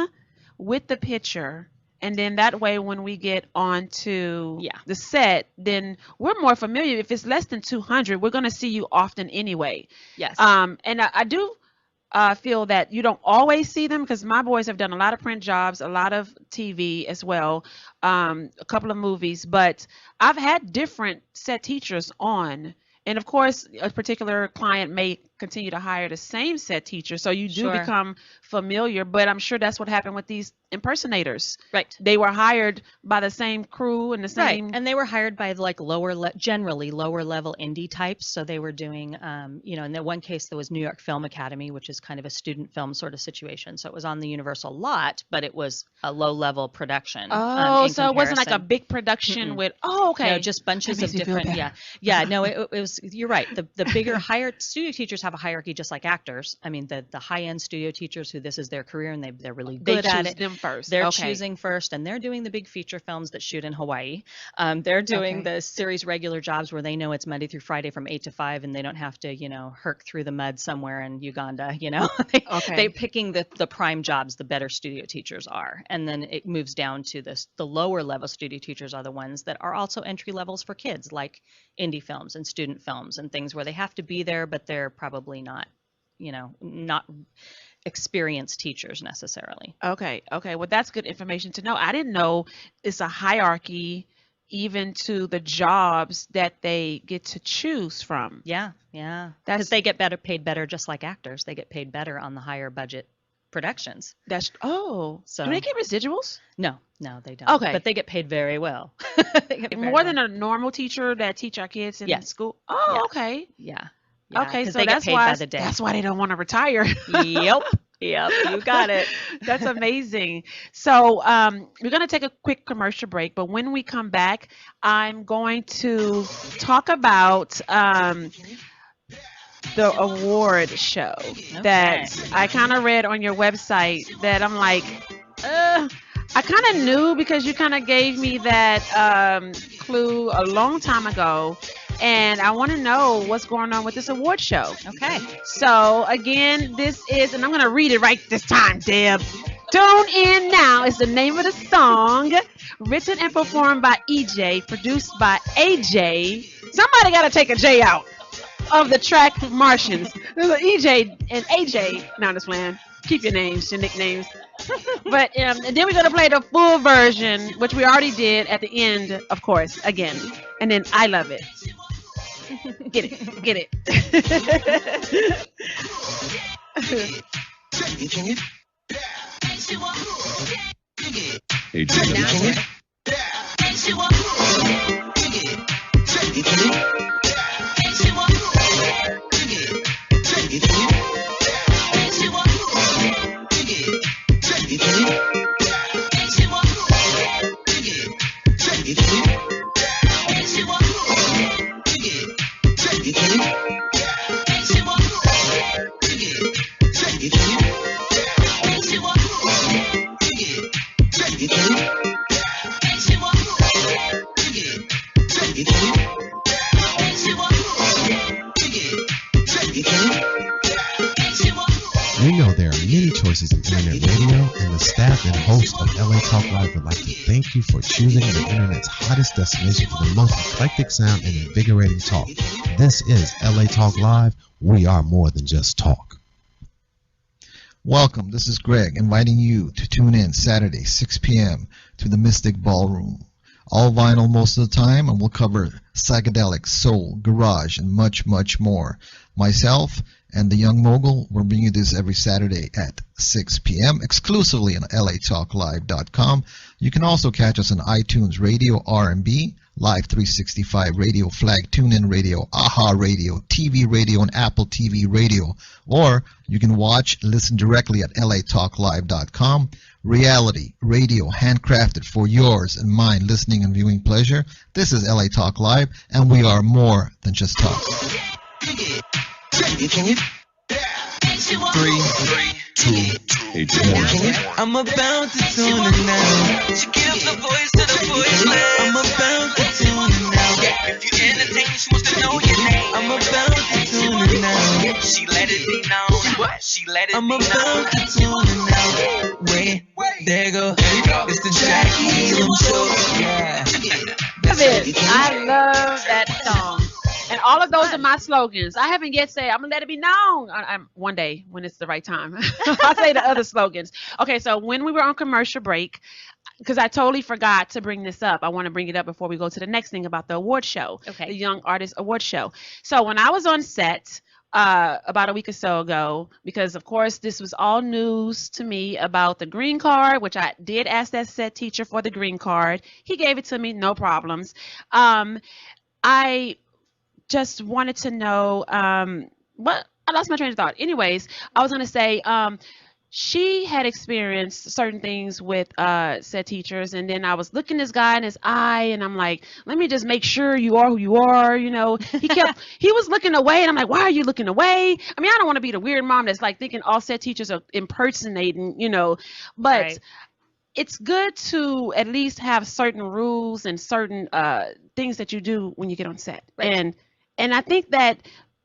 with the picture, and then that way when we get onto the set, then we're more familiar. If it's less than 200, we're going to see you often anyway. Yes. And I do feel that you don't always see them, because my boys have done a lot of print jobs, a lot of TV as well, a couple of movies, but I've had different set teachers on. And of course, a particular client may continue to hire the same set teacher, so you do become familiar. But I'm sure that's what happened with these impersonators. Right. They were hired by the same crew and the same. Right. And they were hired by like generally lower level indie types. So they were doing, in the one case there was New York Film Academy, which is kind of a student film sort of situation. So it was on the Universal lot, but it was a low level production. Oh, so it wasn't like a big production with. Oh, okay. No, just bunches of different. Yeah. No, it was. You're right. The bigger hired studio teachers have a hierarchy just like actors. I mean, the high end studio teachers who this is their career and they're really good at it. Them first. They're choosing first, and they're doing the big feature films that shoot in Hawaii. They're doing the series regular jobs where they know it's Monday through Friday from 8 to 5, and they don't have to, herk through the mud somewhere in Uganda. They're picking the prime jobs. The better studio teachers are, and then it moves down to the lower level studio teachers are the ones that are also entry levels for kids, like indie films and student films and things where they have to be there, but they're probably not experienced teachers necessarily. Okay. Well, that's good information to know. I didn't know it's a hierarchy even to the jobs that they get to choose from. Yeah. Because they get paid better, just like actors. They get paid better on the higher budget productions. So do they get residuals? No, they don't. Okay. But they get paid very well. More than a normal teacher that teach our kids in school? Oh, okay. Yeah. Okay, so that's why they don't want to retire. Yep, you got it. That's amazing. So we're going to take a quick commercial break, but when we come back, I'm going to talk about the award show that I kind of read on your website that I'm like, I kind of knew because you kind of gave me that clue a long time ago. and I want to know what's going on with this award show. Okay. So again, this is, and I'm going to read it right this time, Deb. Tune In Now is the name of the song, written and performed by EJ, produced by AJ. Somebody got to take a J out of the track Martians. There's an EJ and AJ. Now this plan. Keep your names, your nicknames. But and then we're going to play the full version, which we already did at the end, of course, again. And then I Love It. Get it. Get it. We know there are many choices in internet radio, and the staff and host of LA Talk Live would like to thank you for choosing the internet's hottest destination for the most eclectic sound and invigorating talk. This is LA Talk Live. We are more than just talk. Welcome, this is Greg, inviting you to tune in Saturday, 6 p.m. to the Mystic Ballroom. All vinyl most of the time, and we'll cover psychedelic, soul, garage, and much, much more. Myself and the Young Mogul will bring you this every Saturday at 6 p.m. exclusively on latalklive.com. You can also catch us on iTunes Radio, R&B, Live 365 Radio, Flag TuneIn Radio, AHA Radio, TV Radio, and Apple TV Radio. Or you can watch and listen directly at latalklive.com. Reality, radio, handcrafted for yours and mine listening and viewing pleasure. This is LA Talk Live, and we are more than just talk. 3, 2, 1. I'm about to tune in now. She gives a voice to the voiceless. I'm about to tune in now. If you entertain, she wants to know your name. I'm about to tune in now. She let it be known. She let it be known. I'm about to tune in now. Wait, there you go. It's the Jackie Elam show. Yeah. I love that song. And all of those are my slogans. I haven't yet said, I'm going to let it be known. I'm one day when it's the right time. I'll say the other slogans. Okay, so when we were on commercial break, because I totally forgot to bring this up. I want to bring it up before we go to the next thing about the award show, Okay. the Young Artist Award Show. So when I was on set about a week or so ago, because of course this was all news to me about the green card, which I did ask that set teacher for the green card. He gave it to me, no problems. I just wanted to know what I lost my train of thought. Anyways, I was going to say she had experienced certain things with said teachers, and then I was looking this guy in his eye, and I'm like, let me just make sure you are who you are. You know, he was looking away, and I'm like, why are you looking away? I mean, I don't want to be the weird mom that's like thinking all said teachers are impersonating, you know, but Right. it's good to at least have certain rules and certain things that you do when you get on set. Right. And I think that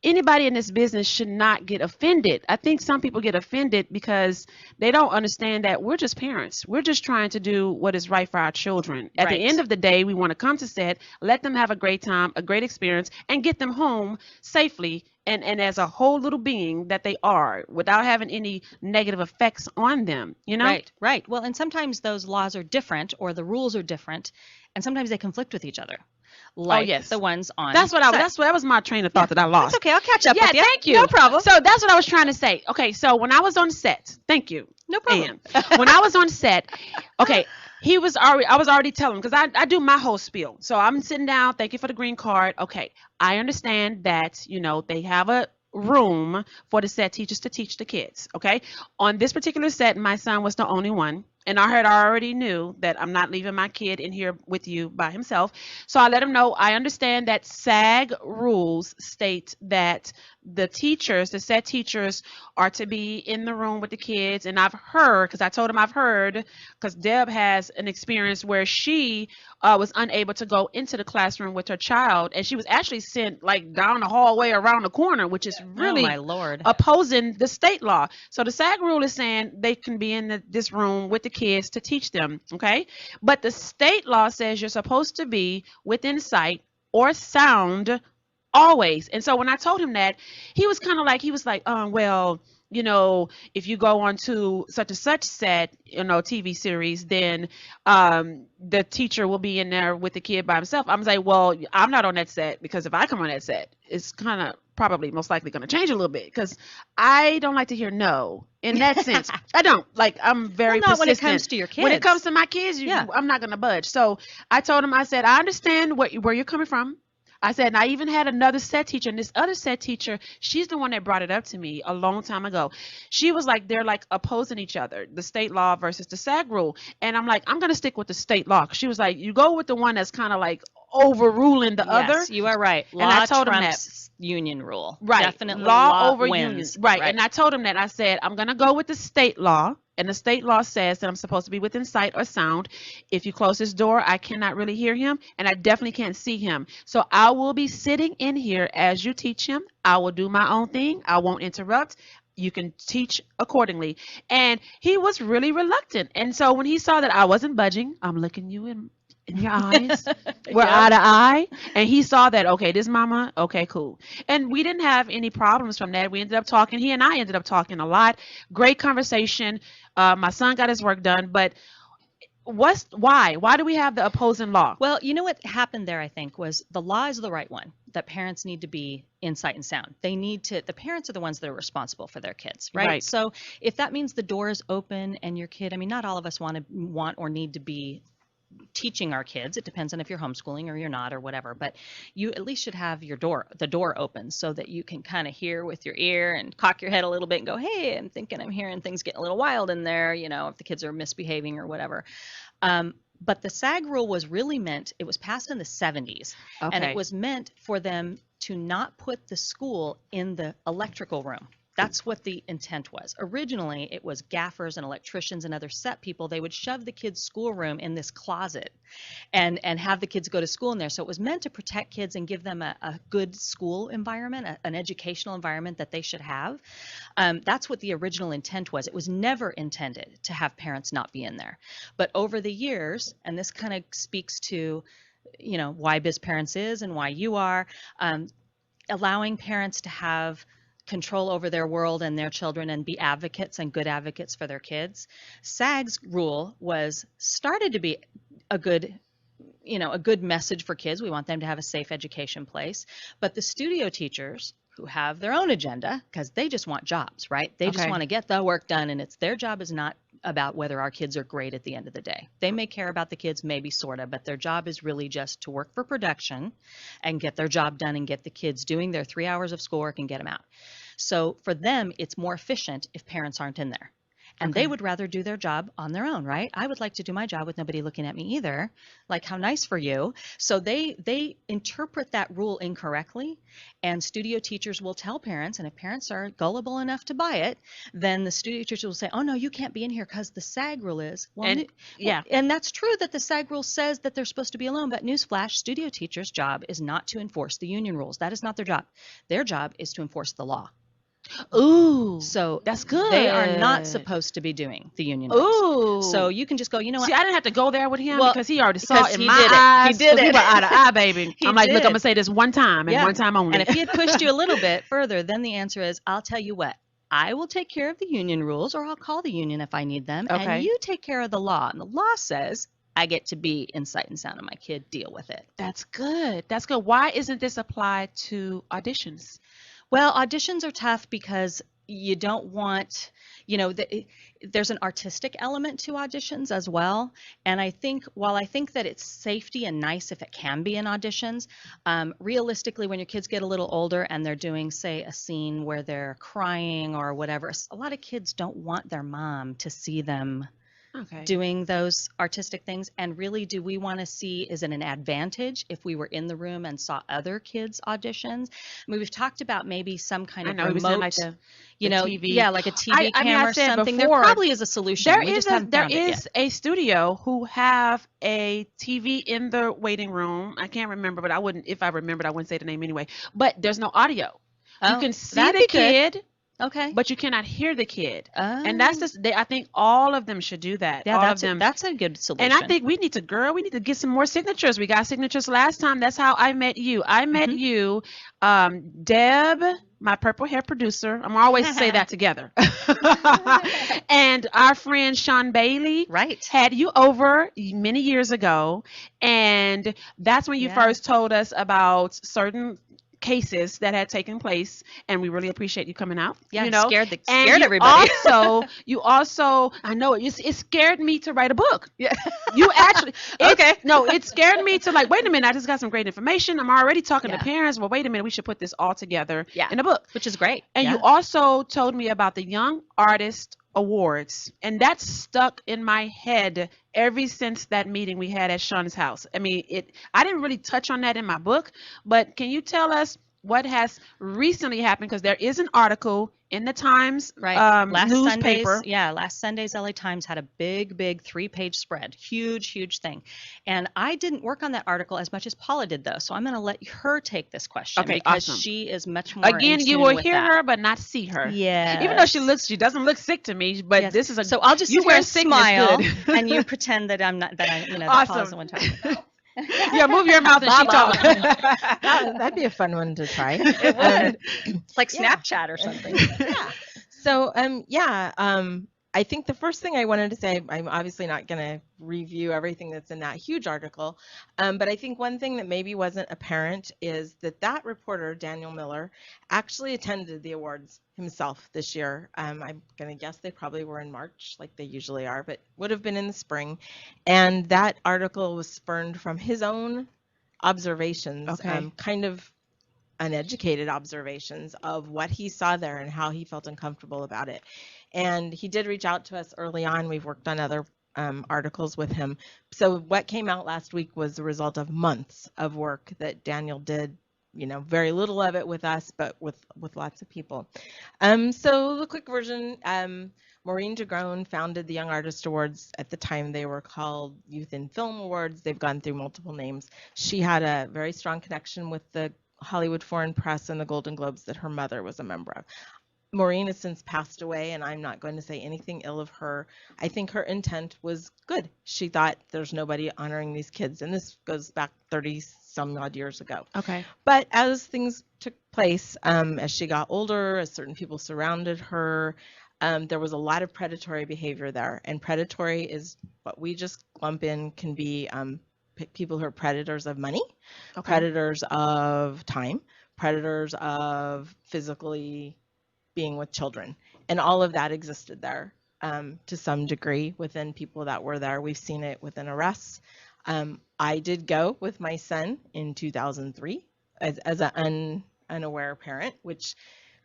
anybody in this business should not get offended. I think some people get offended because they don't understand that we're just parents. We're just trying to do what is right for our children. At Right. the end of the day, we want to come to set, let them have a great time, a great experience, and get them home safely and as a whole little being that they are, without having any negative effects on them, you know? Right, right. Well, and sometimes those laws are different or the rules are different, and sometimes they conflict with each other. Like yes. the ones on. That's what set. that was my train of thought that I lost. That's okay. I'll catch up Yeah, with you. thank you. No problem. So that's what I was trying to say. Okay, so when I was on set, thank you. No problem. And when I was on set, okay, I was already telling him, because I do my whole spiel. So I'm sitting down, thank you for the green card. Okay, I understand that, you know, they have a room for the set teachers to teach the kids. Okay, on this particular set, my son was the only one. And I already knew that I'm not leaving my kid in here with you by himself. So I let him know I understand that SAG rules state that the set teachers are to be in the room with the kids. And I've heard, because I told him I've heard, because Deb has an experience where she was unable to go into the classroom with her child. And she was actually sent like down the hallway around the corner, which is Oh really my Lord. opposing the state law. So the SAG rule is saying they can be in this room with the kids to teach them, okay? But the state law says you're supposed to be within sight or sound always. And so when I told him that, he was kind of like, well, if you go on to such and such set, TV series, then the teacher will be in there with the kid by himself. I'm like, well, I'm not on that set, because if I come on that set, it's kind of probably most likely going to change a little bit, because I don't like to hear no in that sense. I don't like, I'm very Well, not when it persistent. comes to your kids. When it comes to my kids, Yeah. I'm not going to budge. So I told him, I said, I understand where you're coming from. I said, and I even had another set teacher, and this other set teacher, she's the one that brought it up to me a long time ago. She was like, they're like opposing each other, the state law versus the SAG rule. And I'm like, I'm going to stick with the state law. She was like, you go with the one that's kind of like overruling the other. Yes, you are right. And I told him that. Trumps union rule. Right. Definitely Law over wins. union. Right. And I told him that. I said, I'm going to go with the state law. And the state law says that I'm supposed to be within sight or sound. If you close this door, I cannot really hear him, and I definitely can't see him. So I will be sitting in here as you teach him. I will do my own thing. I won't interrupt. You can teach accordingly. And he was really reluctant. And so when he saw that I wasn't budging, I'm looking you in your eyes. We're eye to eye. And he saw that, okay, this mama, okay, cool. And we didn't have any problems from that. We ended up talking. He and I ended up talking a lot. Great conversation. My son got his work done. But why? Why do we have the opposing law? Well, you know what happened there, I think, was the law is the right one, that parents need to be in sight and sound. The parents are the ones that are responsible for their kids, right? Right. So if that means the door is open and your kid, I mean, not all of us want or need to be teaching our kids. It depends on if you're homeschooling or you're not or whatever, but you at least should have the door open so that you can kind of hear with your ear and cock your head a little bit and go, hey, I'm thinking I'm hearing things getting a little wild in there, if the kids are misbehaving or whatever. But the SAG rule was really meant, it was passed in the 70s, and it was meant for them to not put the school in the electrical room. That's what the intent was. Originally, it was gaffers and electricians and other set people. They would shove the kids' schoolroom in this closet and have the kids go to school in there. So it was meant to protect kids and give them a good school environment, an educational environment that they should have. That's what the original intent was. It was never intended to have parents not be in there. But over the years, and this kind of speaks to, why BizParentz is and why you are, allowing parents to have control over their world and their children and be advocates and good advocates for their kids. SAG's rule started to be a good message for kids. We want them to have a safe education place. But the studio teachers who have their own agenda, because they just want jobs, right? They just want to get the work done, and their job is not about whether our kids are great at the end of the day. They may care about the kids, maybe sort of, but their job is really just to work for production and get their job done and get the kids doing their 3 hours of schoolwork and get them out. So for them, it's more efficient if parents aren't in there. And they would rather do their job on their own, right? I would like to do my job with nobody looking at me either. Like, how nice for you. So they interpret that rule incorrectly, and studio teachers will tell parents, and if parents are gullible enough to buy it, then the studio teachers will say, oh, no, you can't be in here because the SAG rule is. Well, and that's true that the SAG rule says that they're supposed to be alone, but newsflash, studio teachers' job is not to enforce the union rules. That is not their job. Their job is to enforce the law. Ooh, so that's good. They are not supposed to be doing the union rules. Ooh, so you can just go. You know what? See, I didn't have to go there with him because he already saw it in my eyes. He did it. We were eye to eye, baby. I'm like, look, I'm gonna say this one time and one time only. And if he had pushed you a little bit further, then the answer is, I'll tell you what. I will take care of the union rules, or I'll call the union if I need them, and you take care of the law. And the law says I get to be in sight and sound of my kid. Deal with it. That's good. That's good. Why isn't this applied to auditions? Well, auditions are tough because you don't want, there's an artistic element to auditions as well. And while I think that it's safety and nice if it can be in auditions, realistically, when your kids get a little older and they're doing, say, a scene where they're crying or whatever, a lot of kids don't want their mom to see them Okay. doing those artistic things, and really, do we want to see, is it an advantage if we were in the room and saw other kids auditions? I mean, we've talked about maybe some kind I of know he was saying remote, like you the know, TV. yeah, like a TV I mean, camera I or said something. There before, probably is a solution. there We just is haven't found it yet. a studio who have a TV in the waiting room. I can't remember, but I wouldn't, if I remembered, I wouldn't say the name anyway. But there's no audio. You Oh, can see that'd the be good. kid, Okay. but you cannot hear the kid. And Oh. that's just, I think all of them should do that. Yeah, all that's of them. that's a good solution. And I think we need to get some more signatures. We got signatures last time. That's how I met you. I met you, Deb, my purple hair producer. I'm always say that together. And our friend Sean Bailey Right. had you over many years ago. And that's when you Yeah. first told us about certain cases that had taken place, and we really appreciate you coming out. Yeah, you know, scared and you everybody. you also, I know it scared me to write a book. Yeah. You actually, Okay. no, it scared me to like, wait a minute, I just got some great information. I'm already talking Yeah. to parents. Well, wait a minute, we should put this all together Yeah. in a book. Which is great. And Yeah. you also told me about the Young Artist Awards, and that's stuck in my head ever since that meeting we had at Sean's house. I mean, I didn't really touch on that in my book, but can you tell us what has recently happened? Because there is an article in the Times newspaper. Last Sunday's LA Times had a big 3-page spread, huge thing. And I didn't work on that article as much as Paula did, though. So I'm going to let her take this question, Okay, because awesome. she is much more Again, in you tune will with hear that. her, but not see her. Yeah. Even though she doesn't look sick to me, but Yes. this is a. So I'll just you sit here wear and sickness smile, good. and you pretend that I'm not. That I, that Awesome. Paula's the one talking. Yeah, move your mouth and she talk. That'd be a fun one to try. It's like Yeah. Snapchat or something. Yeah. So, I think the first thing I wanted to say, I'm obviously not going to review everything that's in that huge article, but I think one thing that maybe wasn't apparent is that reporter, Daniel Miller, actually attended the awards himself this year. I'm going to guess they probably were in March, like they usually are, but would have been in the spring. And that article was spurned from his own observations, Okay. kind of uneducated observations of what he saw there and how he felt uncomfortable about it. And he did reach out to us early on. We've worked on other articles with him. So what came out last week was the result of months of work that Daniel did, very little of it with us, but with lots of people. So the quick version, Maureen DeGrone founded the Young Artist Awards. At the time they were called Youth in Film Awards. They've gone through multiple names. She had a very strong connection with the Hollywood Foreign Press and the Golden Globes that her mother was a member of. Maureen has since passed away, and I'm not going to say anything ill of her. I think her intent was good. She thought there's nobody honoring these kids, and this goes back 30 some odd years ago. Okay. But as things took place, as she got older, as certain people surrounded her, there was a lot of predatory behavior there. And predatory is what we just lump in, can be people who are predators of money, Okay. predators of time, predators of physically being with children. And all of that existed there to some degree within people that were there. We've seen it within arrests. I did go with my son in 2003 as an unaware parent, which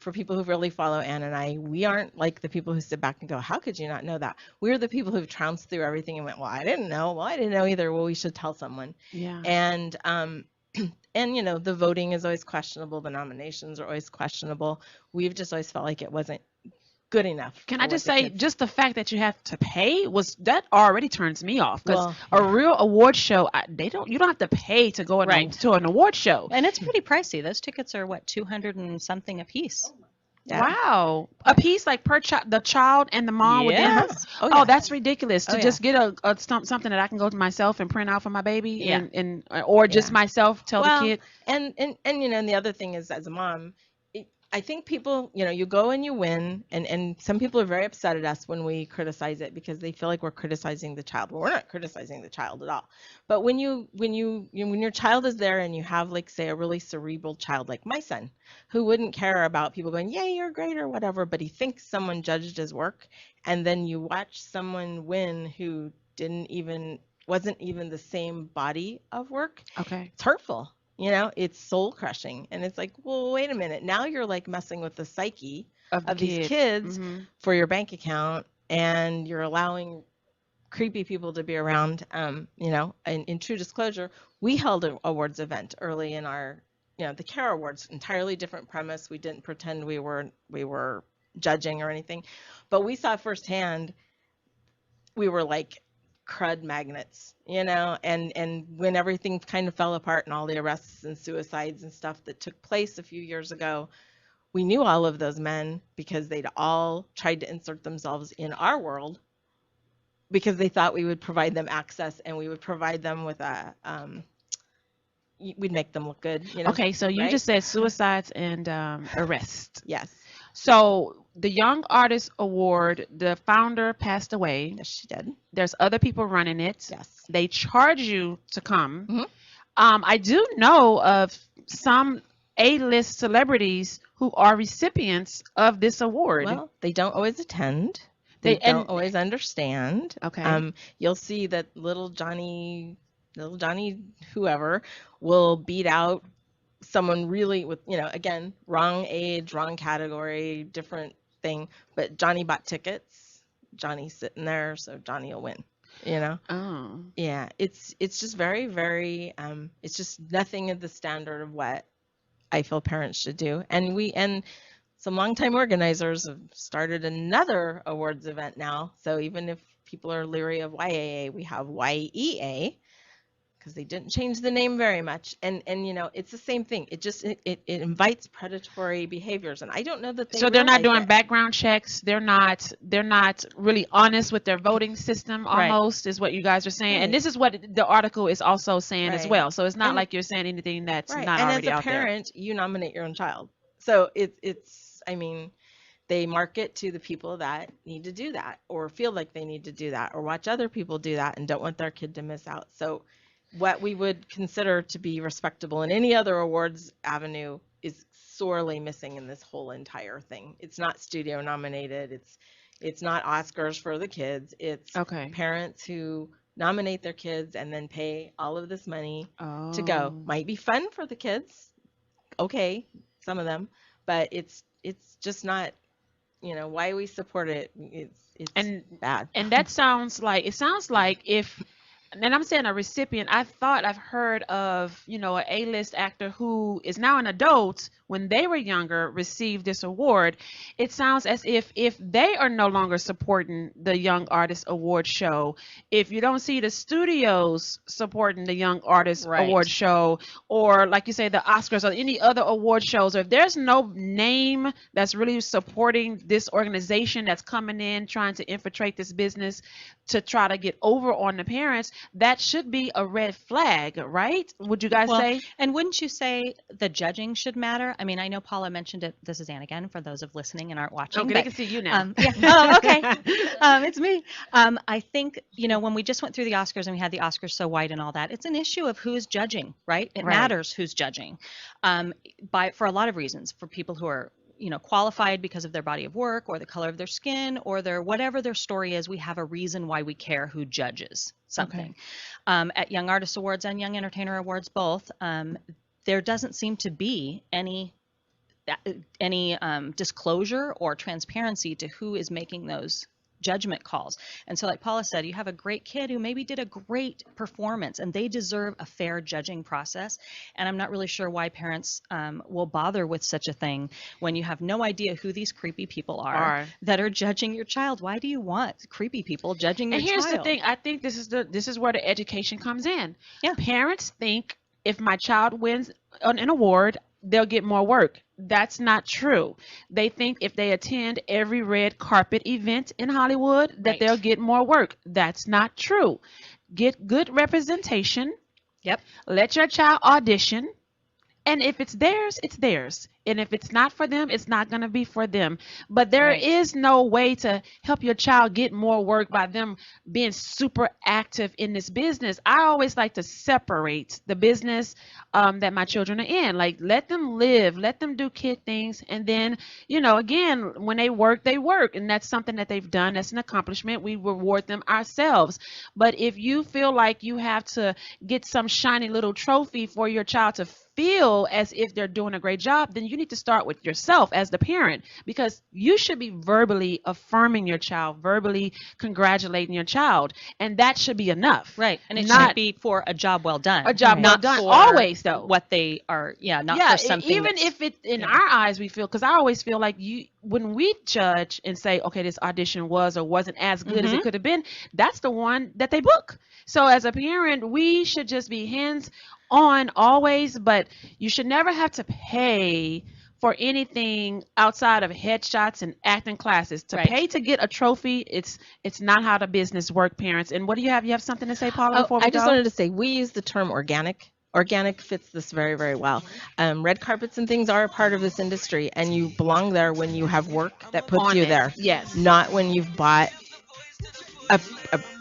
for people who really follow Ann and I, we aren't like the people who sit back and go, how could you not know that? We're the people who've trounced through everything and went, well, I didn't know. Well, I didn't know either. Well, we should tell someone. Yeah. And the voting is always questionable. The nominations are always questionable. We've just always felt like it wasn't good enough. Can for I what just the say, kids- just the fact that you have to pay that already turns me off. Because Well, a real award show, you don't have to pay to go Right. to an award show. And it's pretty pricey. Those tickets are what, 200 and something a piece. Yeah. Wow, a piece like per the child and the mom would then. Yes. Oh, Oh, yeah. that's ridiculous. To Oh, just get something that I can go to myself and print out for my baby, Yeah. or just Yeah. myself tell Well, the kid. And the other thing is, as a mom, I think people, you go and you win, and some people are very upset at us when we criticize it because they feel like we're criticizing the child. Well, we're not criticizing the child at all. But when your child is there and you have, like, say, a really cerebral child like my son, who wouldn't care about people going, yay, you're great or whatever, but he thinks someone judged his work, and then you watch someone win who wasn't even the same body of work, Okay. it's hurtful. It's soul crushing. And it's like, well, wait a minute. Now you're like messing with the psyche Of the of these kid. kids Mhm. for your bank account, and you're allowing creepy people to be around. You know, and in true disclosure, we held an awards event early in our, you know, the CARE Awards, entirely different premise. We didn't pretend we were judging or anything, but we saw firsthand, we were like crud magnets, you know, and when everything kind of fell apart and all the arrests and suicides and stuff that took place a few years ago, we knew all of those men because they'd all tried to insert themselves in our world because they thought we would provide them access and we would provide them with a, we'd make them look good, you know. Okay, so you right? just said suicides and arrests. Yes. So the Young Artist Award, the founder passed away. Yes, she did. There's other people running it. Yes. They charge you to come. Mhm. I do know of some A-list celebrities who are recipients of this award. Well, they don't always attend. They- They don't and- always understand. Okay. You'll see that little Johnny, whoever, will beat out someone really with, you know, again, wrong age, wrong category, different thing. But Johnny bought tickets. Johnny's sitting there, so Johnny will win. You know. Oh. Yeah, it's just very, very. It's just nothing of the standard of what I feel parents should do. And some longtime organizers have started another awards event now. So even if people are leery of YAA, we have YEA because they didn't change the name very much. And you know, it's the same thing. It just it invites predatory behaviors, and I don't know that they. So they're not realize doing it. background checks. They're not really honest with their voting system. Right. Almost is what you guys are saying, and Right. this is what the article is also saying as Right. well. So it's not And- like you're saying anything that's Right. not And already as a out there. parent, you nominate your own child. So it's I mean, they market to the people that need to do that or feel like they need to do that or watch other people do that and don't want their kid to miss out. So what we would consider to be respectable in any other awards avenue is sorely missing in this whole entire thing. It's not studio nominated. It's not Oscars for the kids. It's Okay. parents who nominate their kids and then pay all of this money Oh. to go. Might be fun for the kids. Okay, some of them, but it's just not, you know, why we support it. It's And- bad. And that sounds like if, and I'm saying a recipient, I've heard of, you know, an A-list actor who is now an adult, when they were younger, received this award. It sounds as if they are no longer supporting the Young Artist Award show, if you don't see the studios supporting the Young Artist Right. Award show, or like you say, the Oscars or any other award shows, or if there's no name that's really supporting this organization that's coming in trying to infiltrate this business to try to get over on the parents, that should be a red flag, right? Would you guys Well, say? And wouldn't you say the judging should matter? I mean, I know Paula mentioned it. This is Anne again, for those of listening and aren't watching. Okay, but, they can see you now. yeah. Oh, okay. It's me. I think, you know, when we just went through the Oscars and we had the Oscars so white and all that, it's an issue of who's judging, right? It Right. matters who's judging, for a lot of reasons. For people who are, you know, qualified because of their body of work or the color of their skin or their whatever their story is, we have a reason why we care who judges something. At Young Artist Awards and Young Entertainer Awards both, there doesn't seem to be any disclosure or transparency to who is making those judgment calls. And so like Paula said, you have a great kid who maybe did a great performance and they deserve a fair judging process. And I'm not really sure why parents will bother with such a thing when you have no idea who these creepy people are that are judging your child. Why do you want creepy people judging your And child? here's the thing, I think this is where the education comes in. Yeah. Parents think if my child wins an award, they'll get more work. That's not true. They think if they attend every red carpet event in Hollywood that Right. they'll get more work. That's not true. Get good representation. Yep. Let your child audition. And if it's theirs, it's theirs. And if it's not for them, it's not going to be for them. But there Right. is no way to help your child get more work by them being super active in this business. I always like to separate the business that my children are in. Like, let them live, let them do kid things. And then, you know, again, when they work, they work. And that's something that they've done. That's an accomplishment. We reward them ourselves. But if you feel like you have to get some shiny little trophy for your child to feel as if they're doing a great job, then you need to start with yourself as the parent, because you should be verbally affirming your child, verbally congratulating your child, and that should be enough. Right. And it Not should be for a job well done. a job well Not done. for Always, though. what they are, not Yeah, for something even that's- if it in our eyes we feel, because I always feel like when we judge and say, okay, this audition was or wasn't as good as it could have been, that's the one that they book. So as a parent, we should just be hands on always, but you should never have to pay for anything outside of headshots and acting classes. To pay to get a trophy, it's not how the business work, parents. And what do you have? You have something to say, Paula, before we I just go? wanted to say, we use the term organic. Organic fits this very, very well. Red carpets and things are a part of this industry, and you belong there when you have work that puts On you it. there. Yes. Not when you've bought a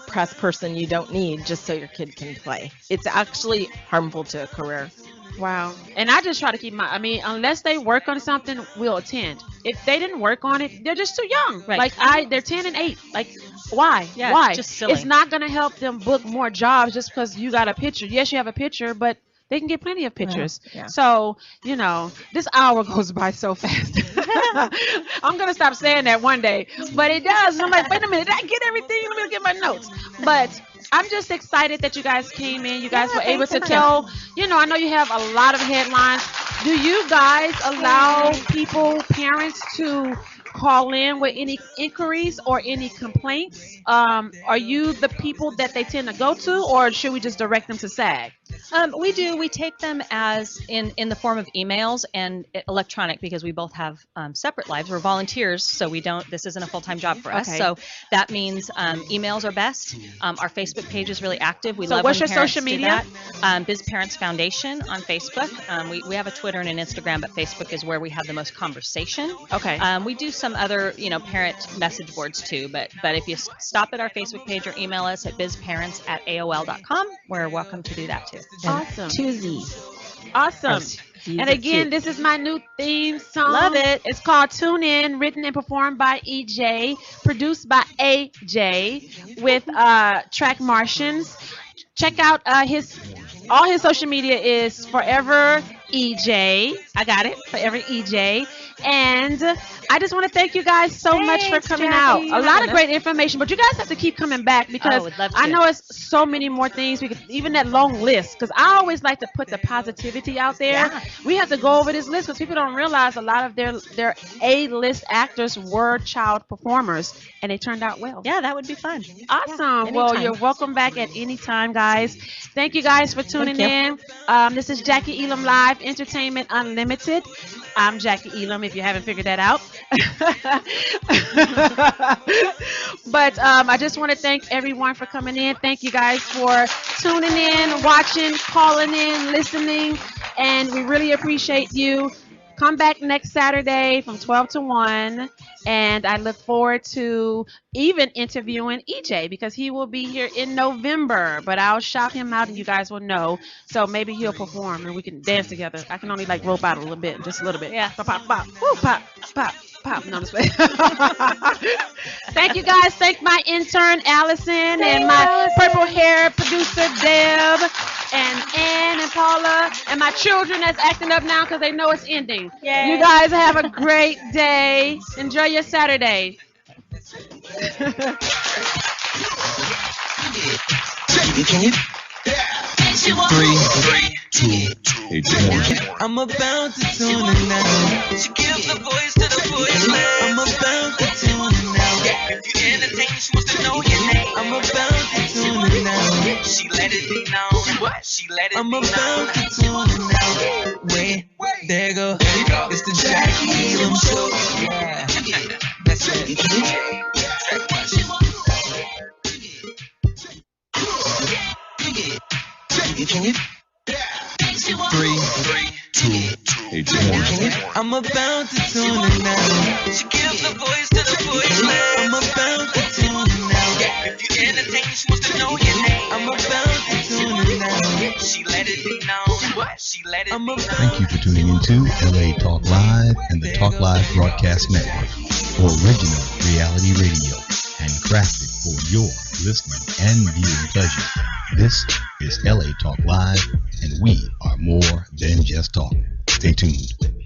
press person you don't need just so your kid can play. It's actually harmful to a career. Wow. And I just try to keep unless they work on something, we'll attend. If they didn't work on it, they're just too young. Right. Like they're 10 and 8. Like, why? Yeah, Why? it's just silly. It's not going to help them book more jobs just because you got a picture. Yes, you have a picture, but they can get plenty of pictures. Yeah. So, this hour goes by so fast. I'm going to stop saying that one day, but it does. I'm like, wait a minute, did I get everything? Let me get my notes. But I'm just excited that you guys came in. You guys were able to tell, I know you have a lot of headlines. Do you guys allow parents to call in with any inquiries or any complaints? Are you the people that they tend to go to, or should we just direct them to SAG? We do. We take them as in the form of emails and electronic, because we both have separate lives. We're volunteers, so this isn't a full-time job for us. Okay. So that means emails are best. Our Facebook page is really active. We So love what's when your parents social do media? that. BizParentz Foundation on Facebook. We have a Twitter and an Instagram, but Facebook is where we have the most conversation. Okay. We do some other, parent message boards too, but if you stop at our Facebook page or email us at bizparents@aol.com, we're welcome to do that too. Awesome. 2 Z's. Awesome. Z's And are again, cute. this is my new theme song. Love it. It's called Tune In, written and performed by EJ, produced by AJ, with Track Martians. Check out all his social media is Forever EJ. I got it, Forever EJ. And I just want to thank you guys so much for Thanks, coming Jackie. out. A lot of great information, but you guys have to keep coming back, because would love I to. know it's so many more things. We could, even that long list, because I always like to put the positivity out there. Yeah. We have to go over this list because people don't realize a lot of their A-list actors were child performers, and they turned out well. Yeah, that would be fun. Awesome. Well, anytime. you're welcome back at any time, guys. Thank you guys for tuning in. This is Jackie Elam Live, Entertainment Unlimited. I'm Jackie Elam, if you haven't figured that out. But I just want to thank everyone for coming in. Thank you guys for tuning in, watching, calling in, listening, and we really appreciate you. Come back next Saturday from 12 to 1, and I look forward to even interviewing EJ, because he will be here in November, but I'll shout him out and you guys will know. So maybe he'll perform and we can dance together. I can only rope out a little bit, just a little bit. Yeah. Pop, pop, pop. Woo, pop, pop, pop. No, this way. Thank you guys. Thank my intern Allison and my purple hair producer Deb and Ann and Paula and my children that's acting up now because they know it's ending. Yay. You guys have a great day. Enjoy your Saturday. Three, two, I'm about to tune in now. She gives the voice to the voiceless. I'm about to tune in now. If you entertain, she wants to know your name. I'm about to tune in now. She let it be known. She let it be known. I'm about to tune in now. Wait, there you go. It's the Jackie Elam Show. Yeah, that's it. Three, two, I'm about to tune in now. She gives the voice to the voiceless. I'm about to tune in now. If you entertain, she wants to know your name. I'm about to tune in now. She let it be known. She let it be known. Thank you for tuning into LA Talk Live and the Talk Live Broadcast Network, original reality radio, and crafted for your listening and viewing pleasure. This It's LA Talk Live, and we are more than just talk. Stay tuned.